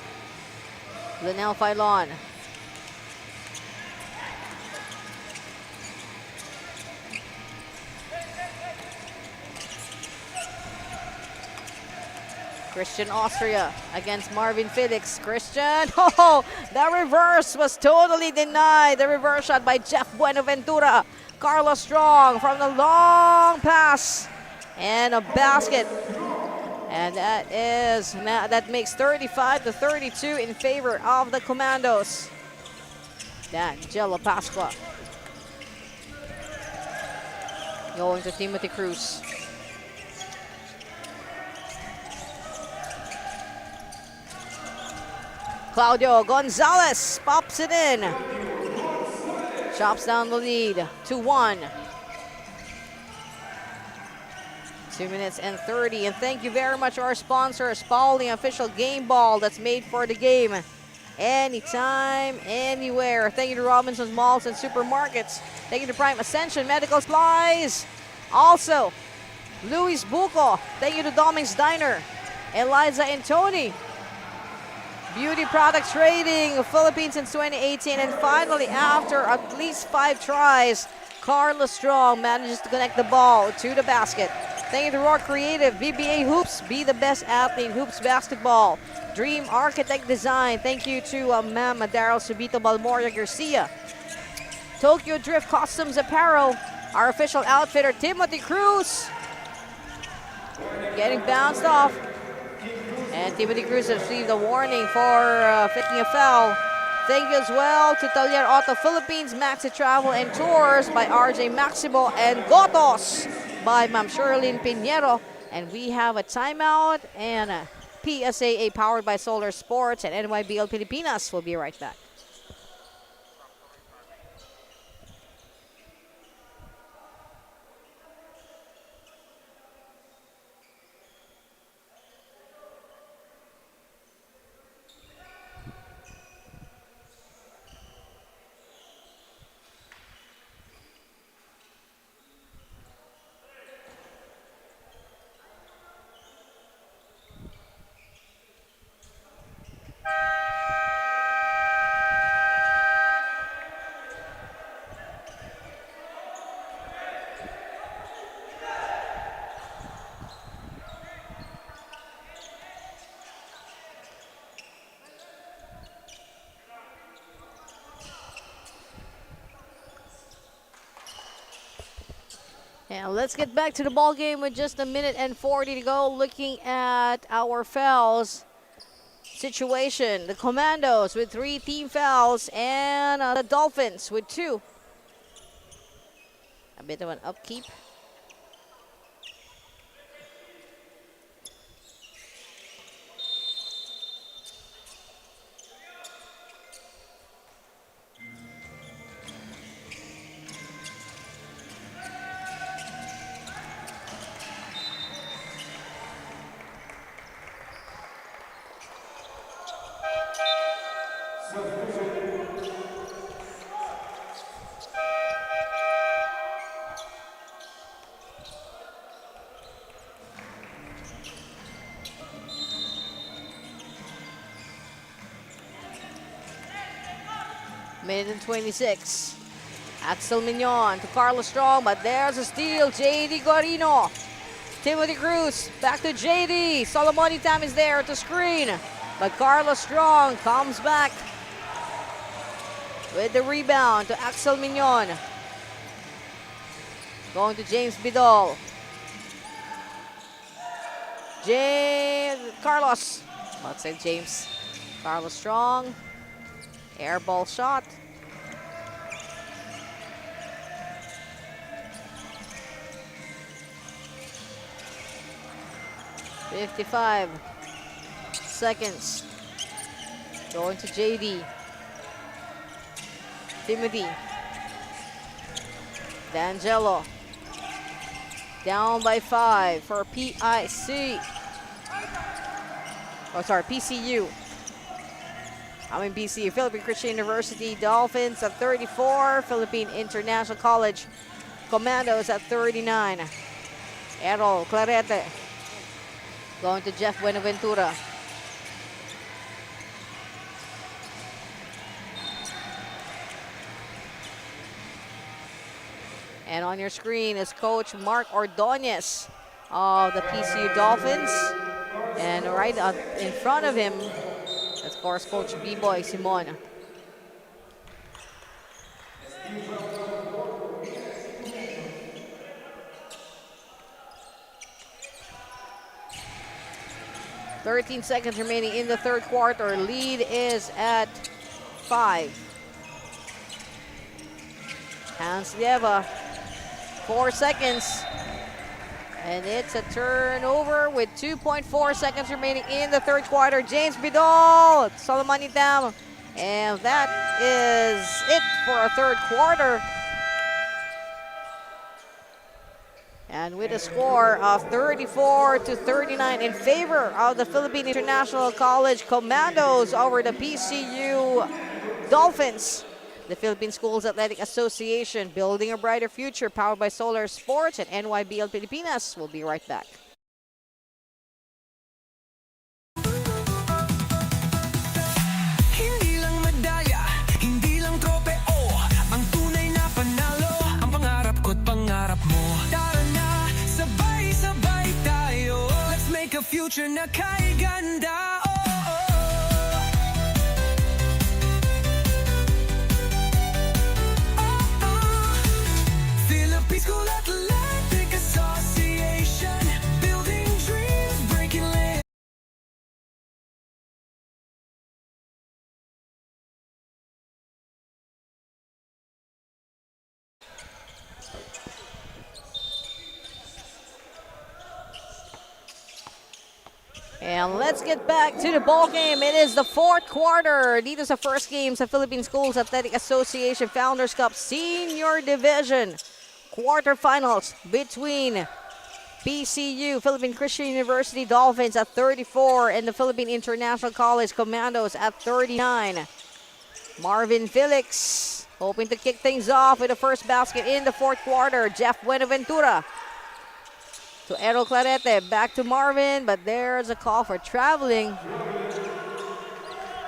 Lionel Filon. Christian Austria against Marvin Felix. Christian, oh, the reverse was totally denied. The reverse shot by Jeff Buenaventura. Carlos Strong from the long pass and a basket. And that makes 35-32 in favor of the Commandos. D'Angelo Pasqua. Going to Timothy Cruz. Claudio Gonzalez pops it in. Chops down the lead, 2-1. 2 minutes and 30. And thank you very much to our sponsors, Pauli, official game ball that's made for the game. Anytime, anywhere. Thank you to Robinson's Malls and Supermarkets. Thank you to Prime Ascension Medical Supplies. Also, Luis Buco. Thank you to Dominic's Diner. Eliza and Tony. Beauty product trading of Philippines since 2018. And finally, after at least 5 tries, Carla Strong manages to connect the ball to the basket. Thank you to Raw Creative, BBA Hoops, be the best athlete, Hoops Basketball. Dream Architect Design, thank you to Ma'am Daryl Subito Balmoria Garcia. Tokyo Drift Customs Apparel, our official outfitter, Timothy Cruz. Getting bounced off. And Timothy Cruz has received a warning for taking a foul. Thank you as well to Talyer Auto Philippines, Maxi Travel and Tours by RJ Maximo, and Gotos by Ma'am Sherlyn Pinheiro. And we have a timeout and a PSAA powered by Solar Sports and NYBL Pilipinas. We'll be right back. And let's get back to the ball game with just a minute and 40 to go. Looking at our fouls situation. The Commandos with 3 team fouls and the Dolphins with 2. A bit of an upkeep. Minute and 26. Axel Mignon to Carlos Strong, but there's a steal. JD Guarino. Timothy Cruz back to JD. Solomon Tam is there to screen, but Carlos Strong comes back with the rebound to Axel Mignon. Going to James Bidol. Carlos. Let's say James. Carlos Strong. Air ball shot. "55 seconds. Going to JD. Timothy. D'Angelo. Down by 5 for PIC. Oh, sorry, PCU. BCU, Philippine Christian University Dolphins at 34. Philippine International College Commandos at 39. Errol Clarete. Going to Jeff Buenaventura. And on your screen is Coach Mark Ordonez of the PCU Dolphins. And right in front of him, of course, Coach B-Boy Simon. "13 seconds remaining in the third quarter. Lead is at 5. Hans Lieva, 4 seconds. And it's a turnover with 2.4 seconds remaining in the third quarter. James Bidol, Solomon Itam. And that is it for a third quarter. And with a score of 34-39 in favor of the Philippine International College Commandos over the PCU Dolphins. The Philippine Schools Athletic Association, building a brighter future, powered by Solar Sports and NYBL Pilipinas. We'll be right back. future na kay ganda. Philippine School Athletic Association, building dreams, breaking limits. And let's get back to the ball game. It is the fourth quarter. Dito sa first game sa Philippine Schools Athletic Association Founders Cup Senior Division quarterfinals between PCU, Philippine Christian University Dolphins at 34 and the Philippine International College Commandos at 39. Marvin Felix hoping to kick things off with the first basket in the fourth quarter. Jeff Buenaventura to Errol Clarete, back to Marvin, but there's a call for traveling.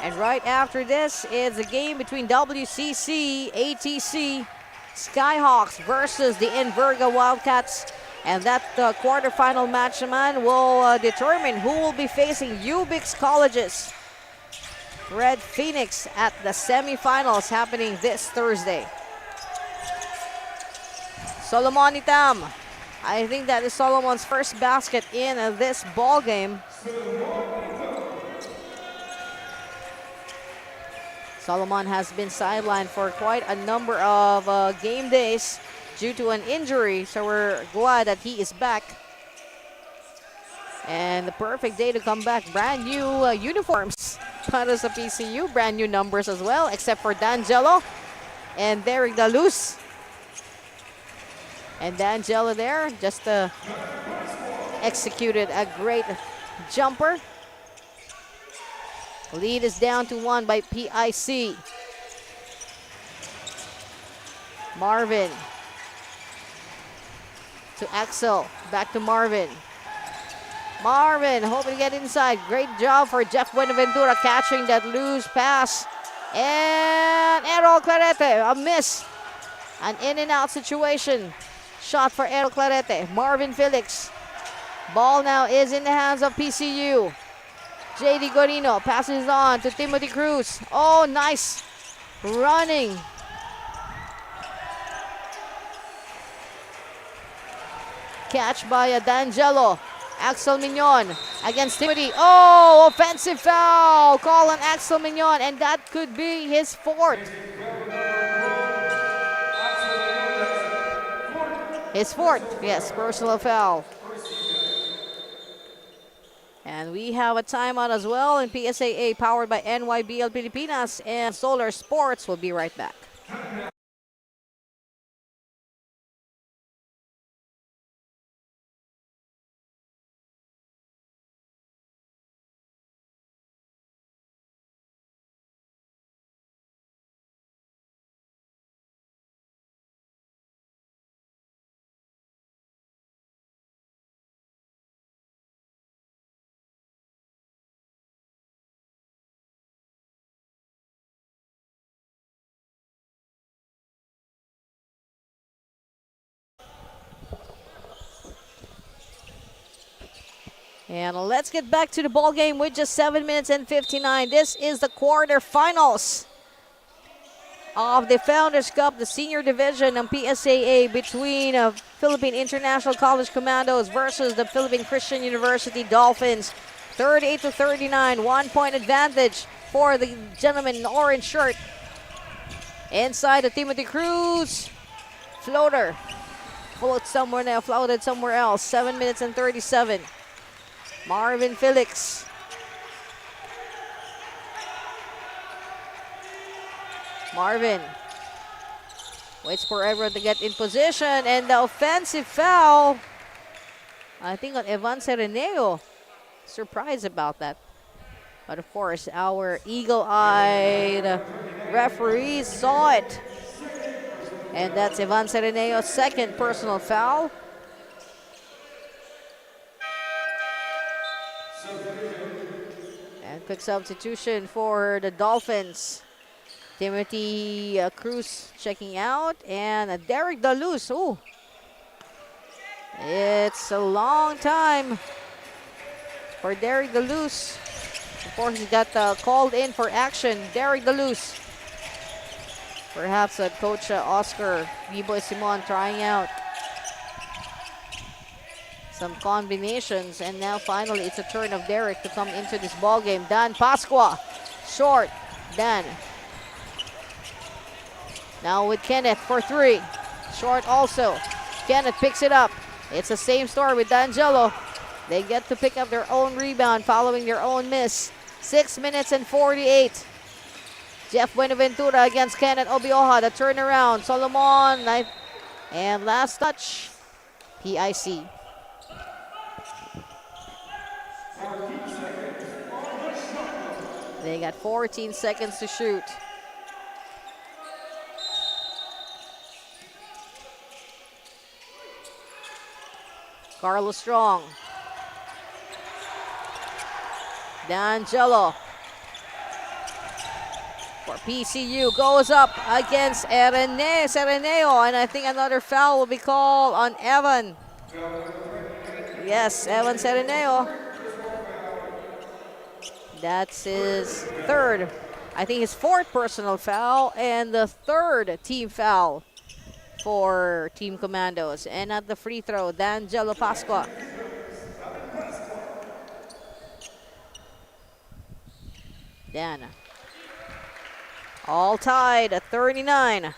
And right after this is a game between WCC, ATC, Skyhawks versus the Enverga Wildcats. And that quarterfinal match, man, will determine who will be facing Ubix Colleges. Red Phoenix at the semifinals happening this Thursday. Solomon Itam. I think that is Solomon's first basket in this ball game. Solomon has been sidelined for quite a number of game days due to an injury, so we're glad that he is back. And the perfect day to come back. Brand new uniforms para sa PCU, brand new numbers as well, except for D'Angelo and Derek Daluz. And D'Angelo there just executed a great jumper. Lead is down to 1 by PIC. Marvin to Axel, back to Marvin. Marvin hoping to get inside. Great job for Jeff Buenaventura catching that loose pass. And Errol Clarete, a miss. An in and out situation. Shot for Errol Clarete. Marvin Felix. Ball now is in the hands of PCU. JD Gorino passes on to Timothy Cruz. Oh, nice running. Catch by D'Angelo. Axel Mignon against Timothy. Oh, offensive foul. Call on Axel Mignon, and that could be his fourth. His fourth, yes, personal foul. And we have a timeout as well in PSAA powered by NYBL Pilipinas and Solar Sports. We'll be right back. And let's get back to the ball game with just 7 minutes and 59. This is the quarterfinals of the Founders Cup, the senior division of PSAA between Philippine International College Commandos versus the Philippine Christian University Dolphins. 38-39, 1 point advantage for the gentleman in orange shirt. Inside to Timothy Cruz. Floater. Floated somewhere now, floated somewhere else. 7 minutes and 37. Marvin Felix. Marvin waits for everyone to get in position, and the offensive foul, I think, on Evan Sereneo. Surprised about that. But of course, our eagle-eyed referees saw it. And that's Evan Sereneo's second personal foul. And quick substitution for the Dolphins. Timothy Cruz checking out, and Derek Daluz. Ooh, it's a long time for Derek DeLuz. Of course, he got called in for action. Derek DeLuz. Perhaps Coach Oscar B-Boy Simon trying out some combinations. And now finally, it's a turn of Derek to come into this ball game. Dan Pasqua, short. Dan. Now with Kenneth for three. Short also. Kenneth picks it up. It's the same story with D'Angelo. They get to pick up their own rebound following their own miss. 6 minutes and 48. Jeff Buenaventura against Kenneth Obioha. The turnaround. Solomon. And last touch. PIC. They got 14 seconds to shoot. Carlos Strong. D'Angelo for PCU goes up against Sereneo, and I think another foul will be called on Evan. Yes, Evan Sereneo. That's his third, I think his fourth personal foul, and the third team foul for Team Commandos. And at the free throw, D'Angelo Pasqua. Dan. All tied at 39.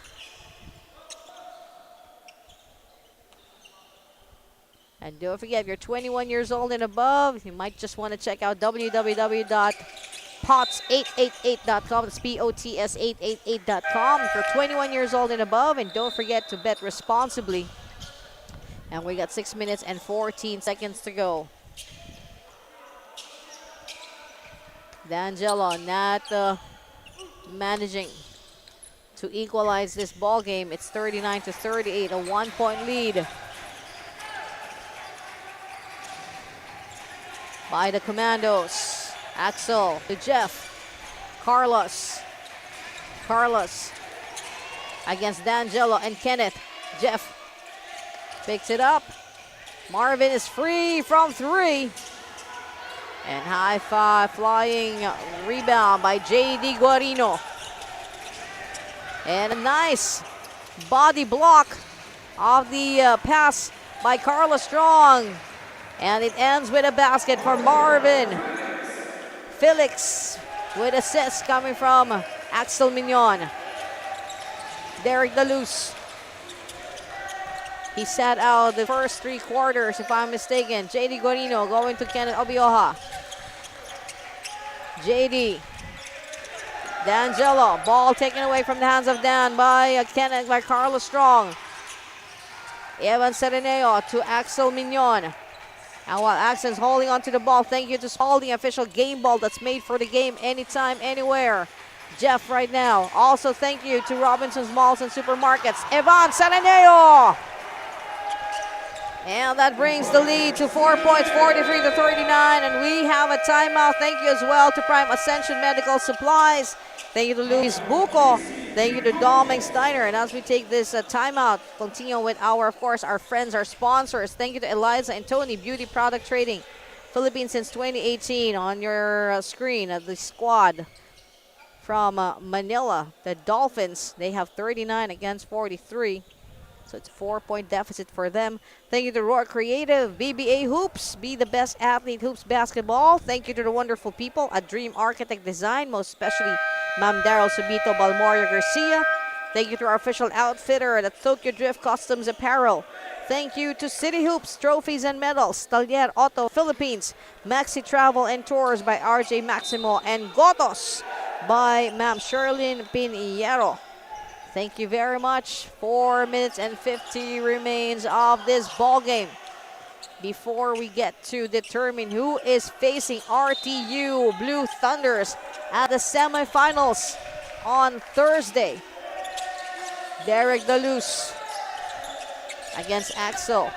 And don't forget, if you're 21 years old and above, you might just want to check out www.pots888.com. That's POTS888.com if you're 21 years old and above. And don't forget to bet responsibly. And we got 6 minutes and 14 seconds to go. D'Angelo not managing to equalize this ball game. It's 39-38, a 1-point lead by the Commandos. Axel to Jeff. Carlos against D'Angelo and Kenneth. Jeff picks it up. Marvin is free from three. And high five flying rebound by J.D. Guarino. And a nice body block of the pass by Carlos Strong. And it ends with a basket for Marvin. Felix with assists coming from Axel Mignon. Derek DeLuz. He sat out the first 3 quarters, if I'm mistaken. J.D. Guarino going to Kenneth Obioha. J.D. D'Angelo. Ball taken away from the hands of Dan by Carlos Strong. Evan Sereneo to Axel Mignon. And while Axel's holding onto the ball, thank you to Spalding, official game ball that's made for the game anytime, anywhere. Jeff right now. Also thank you to Robinson's Malls and Supermarkets. Evan Sereneo. And that brings the lead to 4 points, 43-39. And we have a timeout. Thank you as well to Prime Ascension Medical Supplies. Thank you to Luis Buco. Thank you to Dominic Steiner. And as we take this timeout, continue with our friends, our sponsors. Thank you to Eliza and Tony, Beauty Product Trading. Philippines since 2018 on your screen. The squad from Manila, the Dolphins, they have 39 against 43. So it's a 4-point deficit for them. Thank you to Roar Creative, BBA Hoops, be the best athlete hoops basketball. Thank you to the wonderful people at Dream Architect Design, most especially Ma'am Daryl Subito Balmoria Garcia. Thank you to our official outfitter at Tokyo Drift Customs Apparel. Thank you to City Hoops, Trophies and Medals, Talyer Auto Philippines, Maxi Travel and Tours by RJ Maximo, and Gotos by Ma'am Sherlyn Pinheiro. Thank you very much. 4 minutes and 50 remains of this ball game before we get to determine who is facing RTU Blue Thunders at the semifinals on Thursday. Derek DeLuz against Axel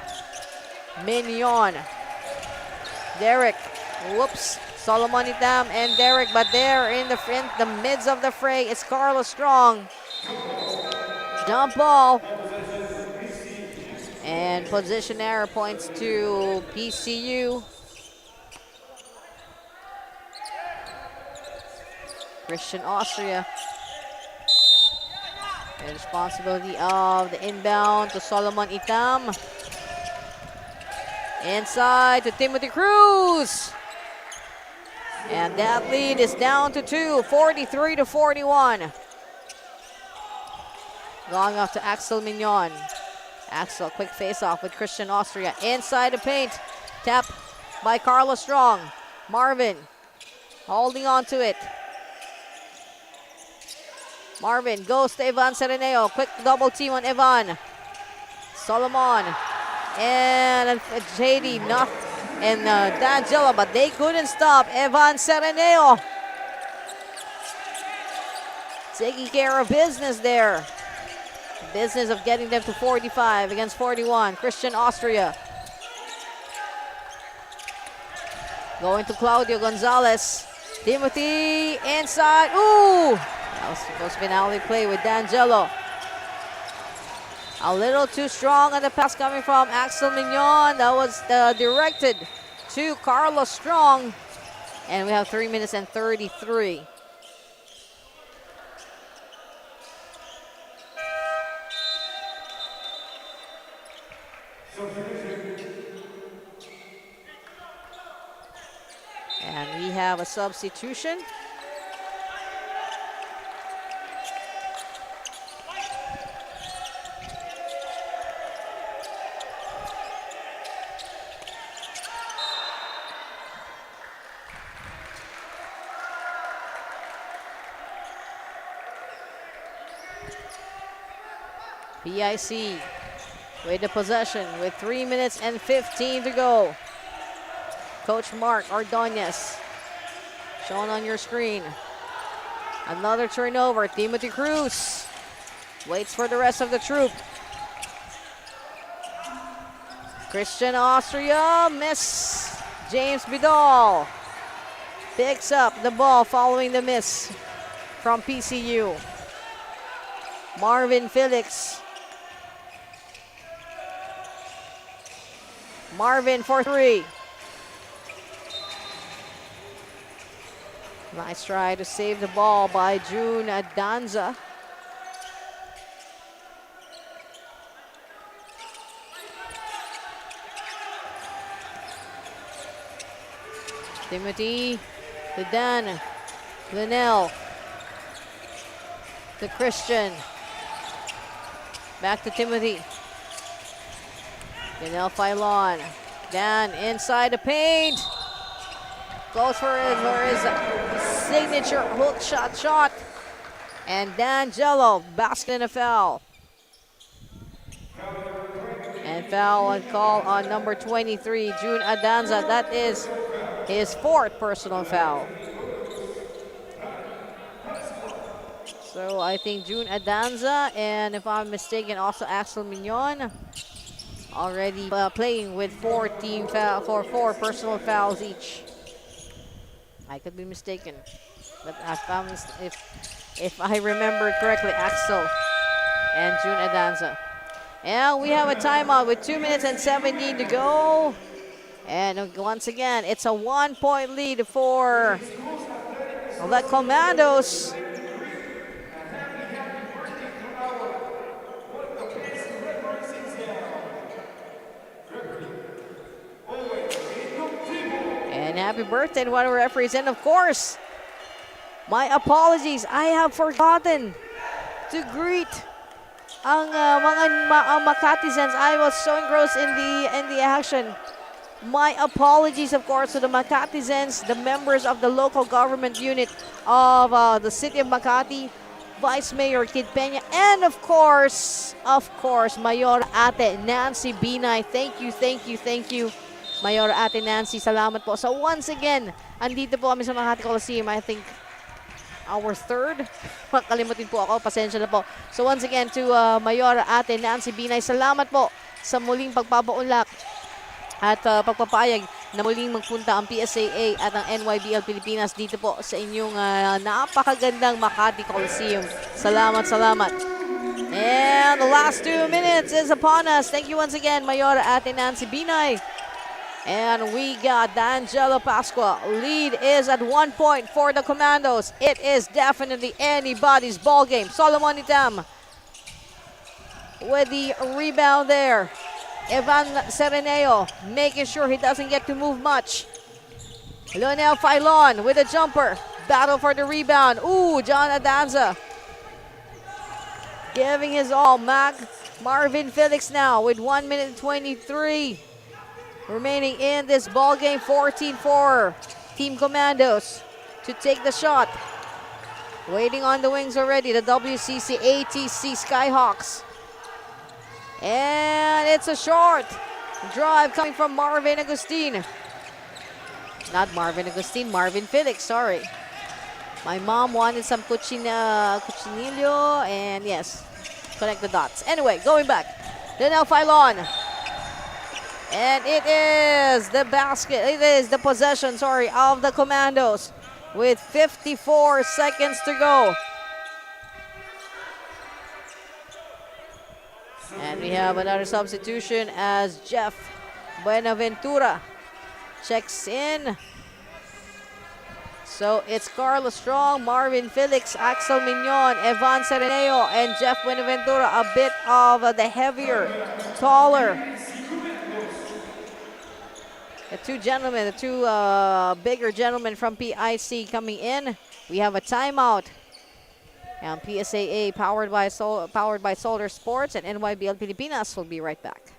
Mignon. Derek, whoops, Solomon Itam and Derek, but there in the midst of the fray, it's Carlos Strong. Jump ball. And position error points to PCU. Christian Austria. The responsibility of the inbound to Solomon Itam. Inside to Timothy Cruz. And that lead is down to 2, 43-41. Going off to Axel Mignon. Axel, quick face-off with Christian Austria. Inside the paint. Tap by Carlos Strong. Marvin holding on to it. Marvin goes to Ivan Sereneo. Quick double team on Ivan. Solomon. And JD and D'Angelo, but they couldn't stop Ivan Sereneo. Taking care of business there. Business of getting them to 45 against 41. Christian Austria. Going to Claudio Gonzalez. Timothy inside. Ooh! That was supposed to be an alley play with D'Angelo. A little too strong on the pass coming from Axel Mignon. That was directed to Carlos Strong. And we have 3 minutes and 33. And we have a substitution. PIC with the possession with 3 minutes and 15 to go. Coach Mark Ordonez shown on your screen. Another turnover. Timothy Cruz waits for the rest of the troop. Christian Austria miss. James Bidal picks up the ball following the miss from PCU. Marvin Felix. Marvin for 3. Nice try to save the ball by June Danza. Timothy to Dan. Linnell to Christian. Back to Timothy. Linnell Filon. Dan inside the paint. Goes for his signature hook shot. And D'Angelo basket in a foul. And foul on call on number 23, June Adanza. That is his 4th personal foul. So I think June Adanza and, if I'm mistaken, also Axel Mignon already playing with 4 personal fouls each. I could be mistaken, but if I remember correctly, Axel and June Adanza. And we have a timeout with 2 minutes and 17 to go. And once again, it's a 1-point lead for the Commandos. And happy birthday to one of our referees. And of course, my apologies. I have forgotten to greet ang Makatizens. I was so engrossed in the action. My apologies, of course, to the Makatizens, the members of the local government unit of the city of Makati, Vice Mayor Kid Peña, and of course, Mayor Ate Nancy Binay. Thank you. Mayor Ate Nancy, salamat po. So once again, andito po kami sa Makati Coliseum. I think our 3rd. Makalimutin po ako, pasensya na po. So once again to Mayor Ate Nancy Binay, salamat po sa muling pagpapaunlak at pagpapayag na muling magpunta ang PSAA at ang NYBL Pilipinas dito po sa inyong napakagandang Makati Coliseum. Salamat. And the last 2 minutes is upon us. Thank you once again, Mayor Ate Nancy Binay. And we got D'Angelo Pasqua. Lead is at 1 point for the Commandos. It is definitely anybody's ball game. Solomon Itam with the rebound there. Evan Sereneo making sure he doesn't get to move much. Lionel Filon with a jumper. Battle for the rebound. Ooh, John Adanza giving his all. Marvin Felix now with 1 minute and 23 remaining in this ball game. 14-4 Team Commandos to take the shot. Waiting on the wings already, the WCC ATC Skyhawks. And it's a short drive coming from Marvin Agustin. Not Marvin Agustin, Marvin Felix, sorry. My mom wanted some cuchinillo, and yes, connect the dots. Anyway, going back. Lionel Filon. And it is the basket, it is the possession, sorry, of the Commandos with 54 seconds to go. And we have another substitution as Jeff Buenaventura checks in. So it's Carlos Strong, Marvin Felix, Axel Mignon, Evan Sereneo, and Jeff Buenaventura, a bit of the heavier, taller. The two gentlemen, the two bigger gentlemen from PIC coming in. We have a timeout. And PSAA powered by Solar Sports and NYBL Pilipinas will be right back.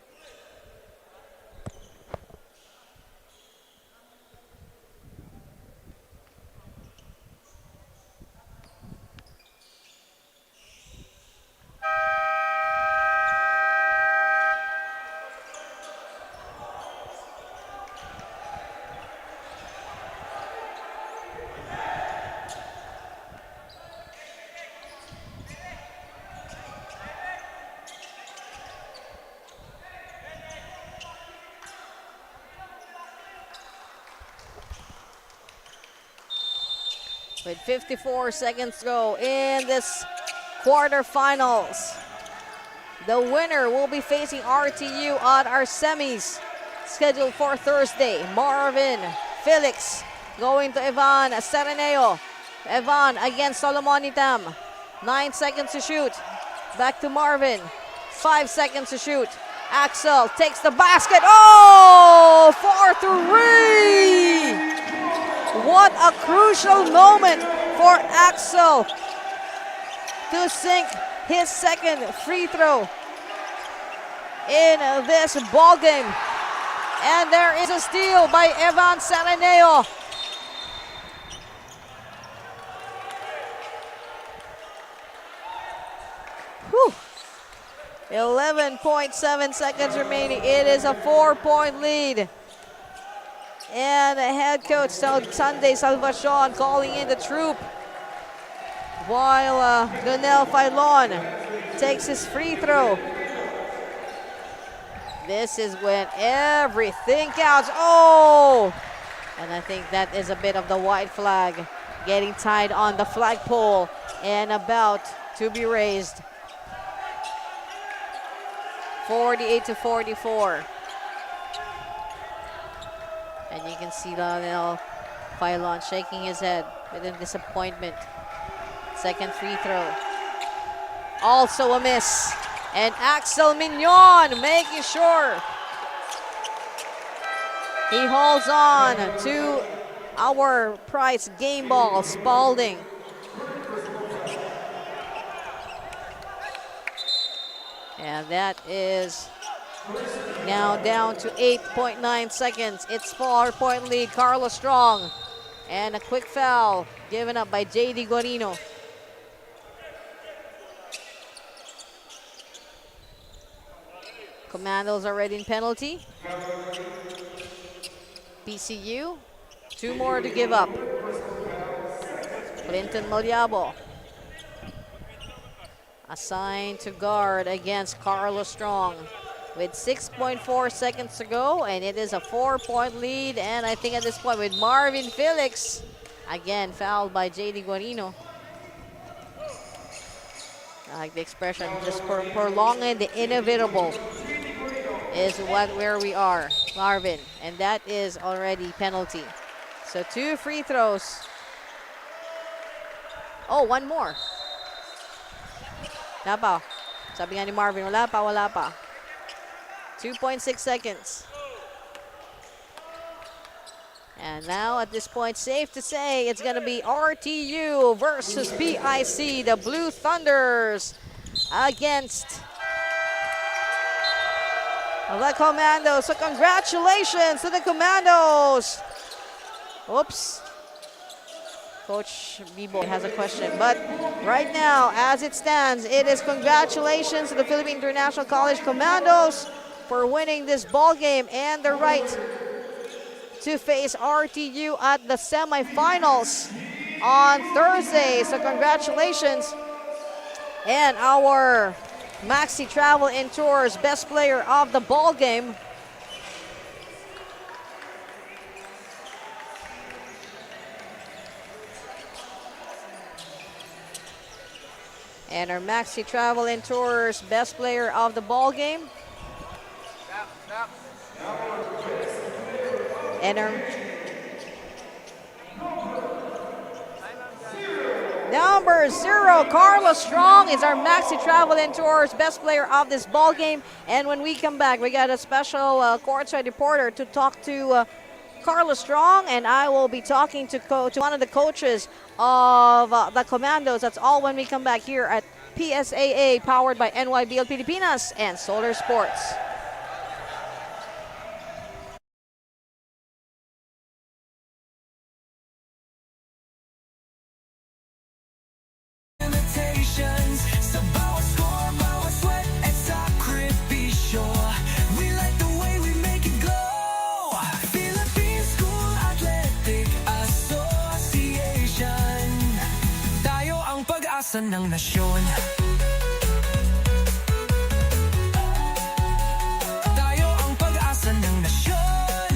With 54 seconds to go in this quarterfinals. The winner will be facing RTU on our semis scheduled for Thursday. Marvin Felix going to Evan Sereneo. Evan against Solomon Itam. 9 seconds to shoot. Back to Marvin. 5 seconds to shoot. Axel takes the basket. Oh! 4-3! What a crucial moment for Axel to sink his second free throw in this ball game. And there is a steal by Evan Sereneo. Whew. 11.7 seconds remaining. It is a 4-point lead. And head coach Sunday Salvacion calling in the troop while Lionel Filon takes his free throw. This is when everything counts. Oh! And I think that is a bit of the white flag getting tied on the flagpole and about to be raised. 48-44. And you can see Lionel Filon shaking his head with a disappointment. Second free throw. Also a miss. And Axel Mignon making sure he holds on to our prize game ball, Spalding. And that is now down to 8.9 seconds. It's 4-point lead, Carlos Strong. And a quick foul given up by J.D. Guarino. Commandos are ready in penalty. PCU, 2 more to give up. Clinton Malyabo assigned to guard against Carlos Strong with 6.4 seconds to go, and it is a 4-point lead. And I think at this point with Marvin Felix, again fouled by J.D. Guarino. I like the expression, just prolonging the inevitable is where we are. Marvin. And that is already penalty. So 2 free throws. Oh, one more. Wala pa. Sabi nga ni Marvin, wala pa, wala pa. 2.6 seconds. And now at this point, safe to say it's going to be RTU versus PIC, the Blue Thunders, against the Commandos. So congratulations to the Commandos. Oops. Coach B-Boy has a question. But right now, as it stands, it is congratulations to the Philippine International College Commandos for winning this ball game and the right to face RTU at the semifinals on Thursday. So congratulations. And our Maxi Travel and Tours best player of the ball game, and our Maxi Travel and Tours best player of the ball game, and our number 0, Carlos Strong, is our Maxi Travel and Tours best player of this ball game. And when we come back, we got a special courtside reporter to talk to Carlos Strong, and I will be talking to one of the coaches of the Commandos. That's all when we come back here at PSAA, powered by NYBL Pilipinas and Solar Sports. Sa bawat score, bawat sweat at sakripisyo, we like the way we make it glow. Philippine School Athletic Association, tayo ang pag-asa ng nasyon. Tayo ang pag-asa ng nasyon,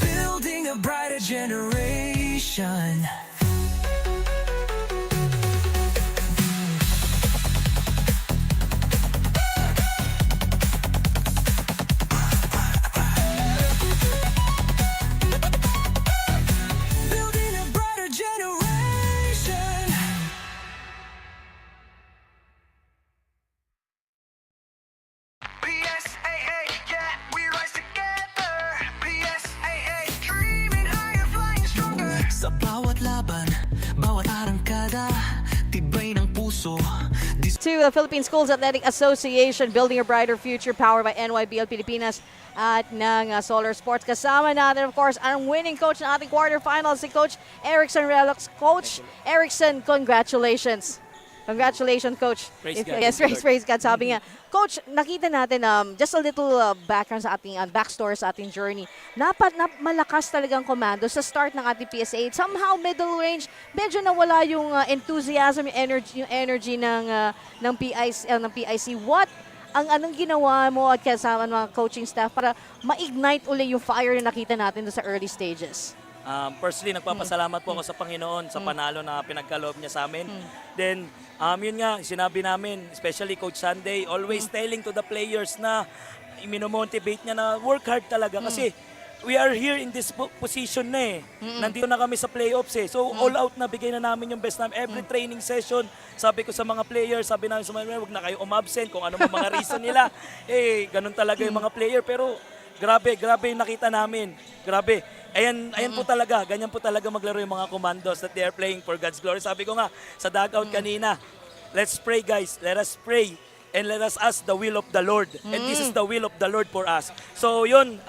building a brighter generation. Sa bawat laban, bawat arangkada, tibay ng puso. To the Philippine Schools Athletic Association, building a brighter future, powered by NYBL Pilipinas at ng Solar Sports. Kasama natin, of course, ang winning coach ng ating quarterfinals, si Coach Erickson Relox. Coach Erickson, congratulations. Congratulations, Coach. Praise God. Yes, praise God. Sabi nga, Coach, nakita natin just a little background sa ating backstory sa ating journey. Malakas talagang komando sa start ng ating PSA. Somehow middle range, medyo nawala yung enthusiasm, yung energy ng PIC. What anong ginawa mo at kasama ng mga coaching staff para ma-ignite uli yung fire na nakita natin sa early stages? Personally, nagpapasalamat po ako sa Panginoon sa panalo na pinagkaloob niya sa amin. Then, yun nga, sinabi namin, especially Coach Sunday, always telling to the players na minomotivate niya na work hard talaga kasi we are here in this position na eh. Nandito na kami sa playoffs eh. So, all out na bigay na namin yung best namin. Every training session, sabi ko sa mga players, sabi namin sa mga huwag na kayo umabsent kung ano mga reason nila. Ganun talaga yung mga player. Pero, grabe yung nakita namin. Grabe. Ayan po talaga, ganyan po talaga maglaro yung mga commandos that they are playing for God's glory. Sabi ko nga, sa dugout kanina, let's pray guys, let us pray and let us ask the will of the Lord. And this is the will of the Lord for us. So yun,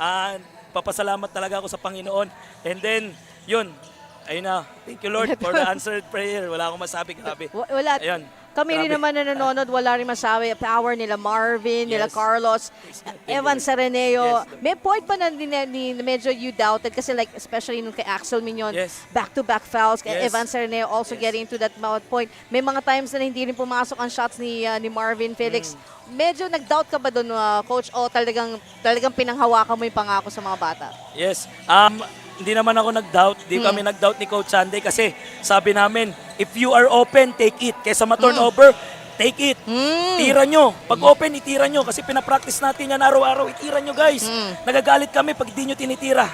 papasalamat talaga ako sa Panginoon. And then, yun, ayun na, thank you Lord for the answered prayer. Wala akong masabi, grabe. Wala. Ayun. Kami rin naman na nanonood, wala rin masabi. Power nila Marvin, nila Yes. Carlos, Evan Sereneo. Yes. May point pa na medyo you doubted kasi like especially nung kay Axel Mignon, Yes. back-to-back fouls. Kay Yes. Evan Sereneo also getting to that point. May mga times na hindi rin pumasok ang shots ni Marvin Felix. Medyo nag-doubt ka ba doon, Coach? O talagang pinanghawakan mo yung pangako sa mga bata? Yes. Hindi naman ako nag-doubt. Hindi kami nag-doubt ni Coach Sunday kasi sabi namin, if you are open, take it. Kaysa ma-turnover, take it. Tira nyo. Pag open, itira nyo. Kasi pinapractice natin yan araw-araw. Itira nyo, guys. Nagagalit kami pag di nyo tinitira.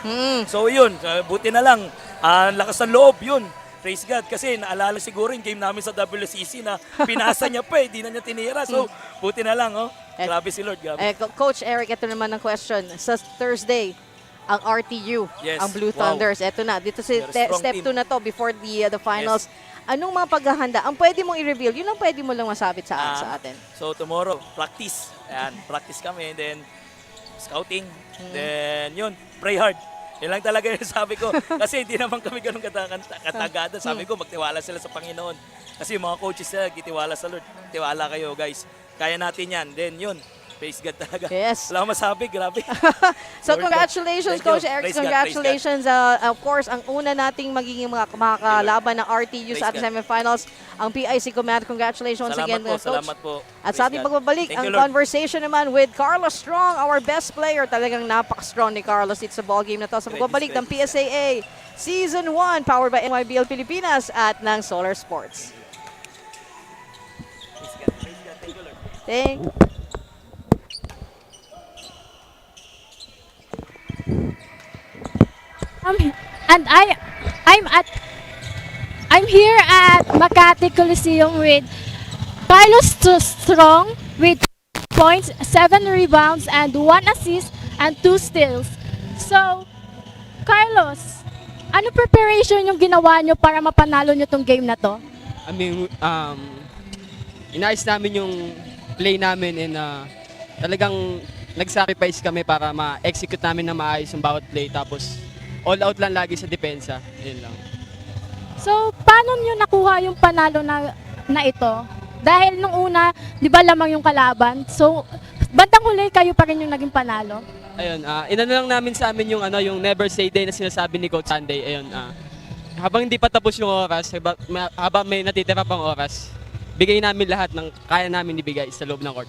So, yun. Buti na lang. Lakas ng loob, yun. Praise God. Kasi naalala siguro yung game namin sa WCC na pinasa niya pa eh. Di na niya tinira. So, buti na lang, oh. Grabe si Lord. Grabe. Coach Eric, ito naman ang question. Sa Thursday, ang RTU, Yes. ang Blue Wow. Thunders. Ito na. Dito si Very strong step team. 2 na to before the finals. Yes. Anong mga paghahanda? Ang pwede mong i-reveal, yun ang pwede mo lang masabit sa atin. So, tomorrow, practice. Ayan, practice kami. And then, scouting. Then, yun, pray hard. Yan lang talaga yung sabi ko. Kasi hindi naman kami ganun katagada. Sabi ko, magtiwala sila sa Panginoon. Kasi yung mga coaches sila, gitiwala sa Lord. Tiwala kayo, guys. Kaya natin yan. Then, yun. Praise God talaga. Yes. Wala akong masabi, grabe. So Lord, congratulations, thank you. Coach Eric. Praise God, Congratulations. Of course, ang una nating magiging mga kalaban ng RTU sa ating Praise God. semifinals, ang PIC Command. Congratulations Salamat again, po, Coach. salamat po. At sa ating Praise God. pagbabalik, Thank ang you, Lord. conversation naman with Carlos Strong, our best player. Talagang napaka-strong ni Carlos dito sa ballgame na to. Sa pagbabalik ng PSAA Season 1, powered by NYBL Pilipinas at ng Solar Sports. Praise God, praise God. Thank you, Lord. Thank And I'm here at Makati Coliseum with Carlos Strong with points, 7 rebounds, and 1 assist and 2 steals. So, Carlos, ano preparation yung ginawa nyo para mapanalo nyo tong game na to? I mean, inayos namin yung play namin and talagang nag-sacrifice kami para ma-execute namin na maayos yung bawat play. Tapos, all out lang lagi sa depensa. Yun lang. So, paano nyo nakuha yung panalo na ito? Dahil nung una, di ba lamang yung kalaban? So, bandang huli kayo pa rin yung naging panalo? Ayun, inano lang namin sa amin yung, yung never say die na sinasabi ni Coach Sunday. Ayun, habang hindi pa tapos yung oras, habang may natitira pang oras, bigay namin lahat ng kaya namin ibigay sa loob ng court.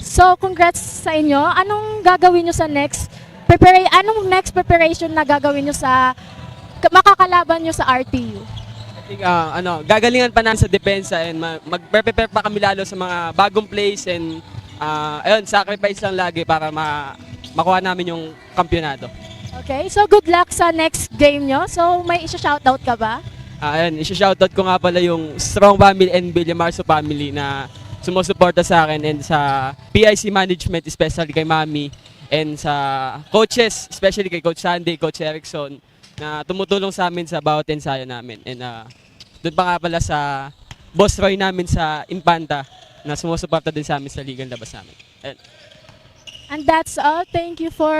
So, congrats sa inyo. Anong gagawin nyo sa anong next preparation na gagawin nyo sa makakalaban nyo sa RTU? I think, gagalingan pa namin sa depensa and mag-prepare pa kami lalo sa mga bagong plays and ayun, sacrifice lang lagi para makuha namin yung kampyonato. Okay, so good luck sa next game nyo. So, may isa-shoutout ka ba? Ayun, isa-shoutout ko nga pala yung Strong Family and Villamarso family na sumusuporta sa akin and sa PIC management, especially kay Mami, and sa coaches, especially kay Coach Sandy, Coach Erickson, na tumutulong sa amin sa bawat ensayo namin. And doon pa nga pala sa boss Roy namin sa Impanta na sumusuporta din sa amin sa ligang labas namin. Ayun. And that's all. Thank you for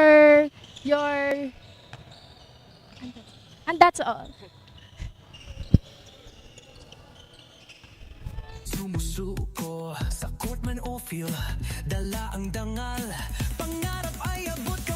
your... And that's all. Sumusuko sa court man o field, dala ang dangal, pangarap ay abot ka.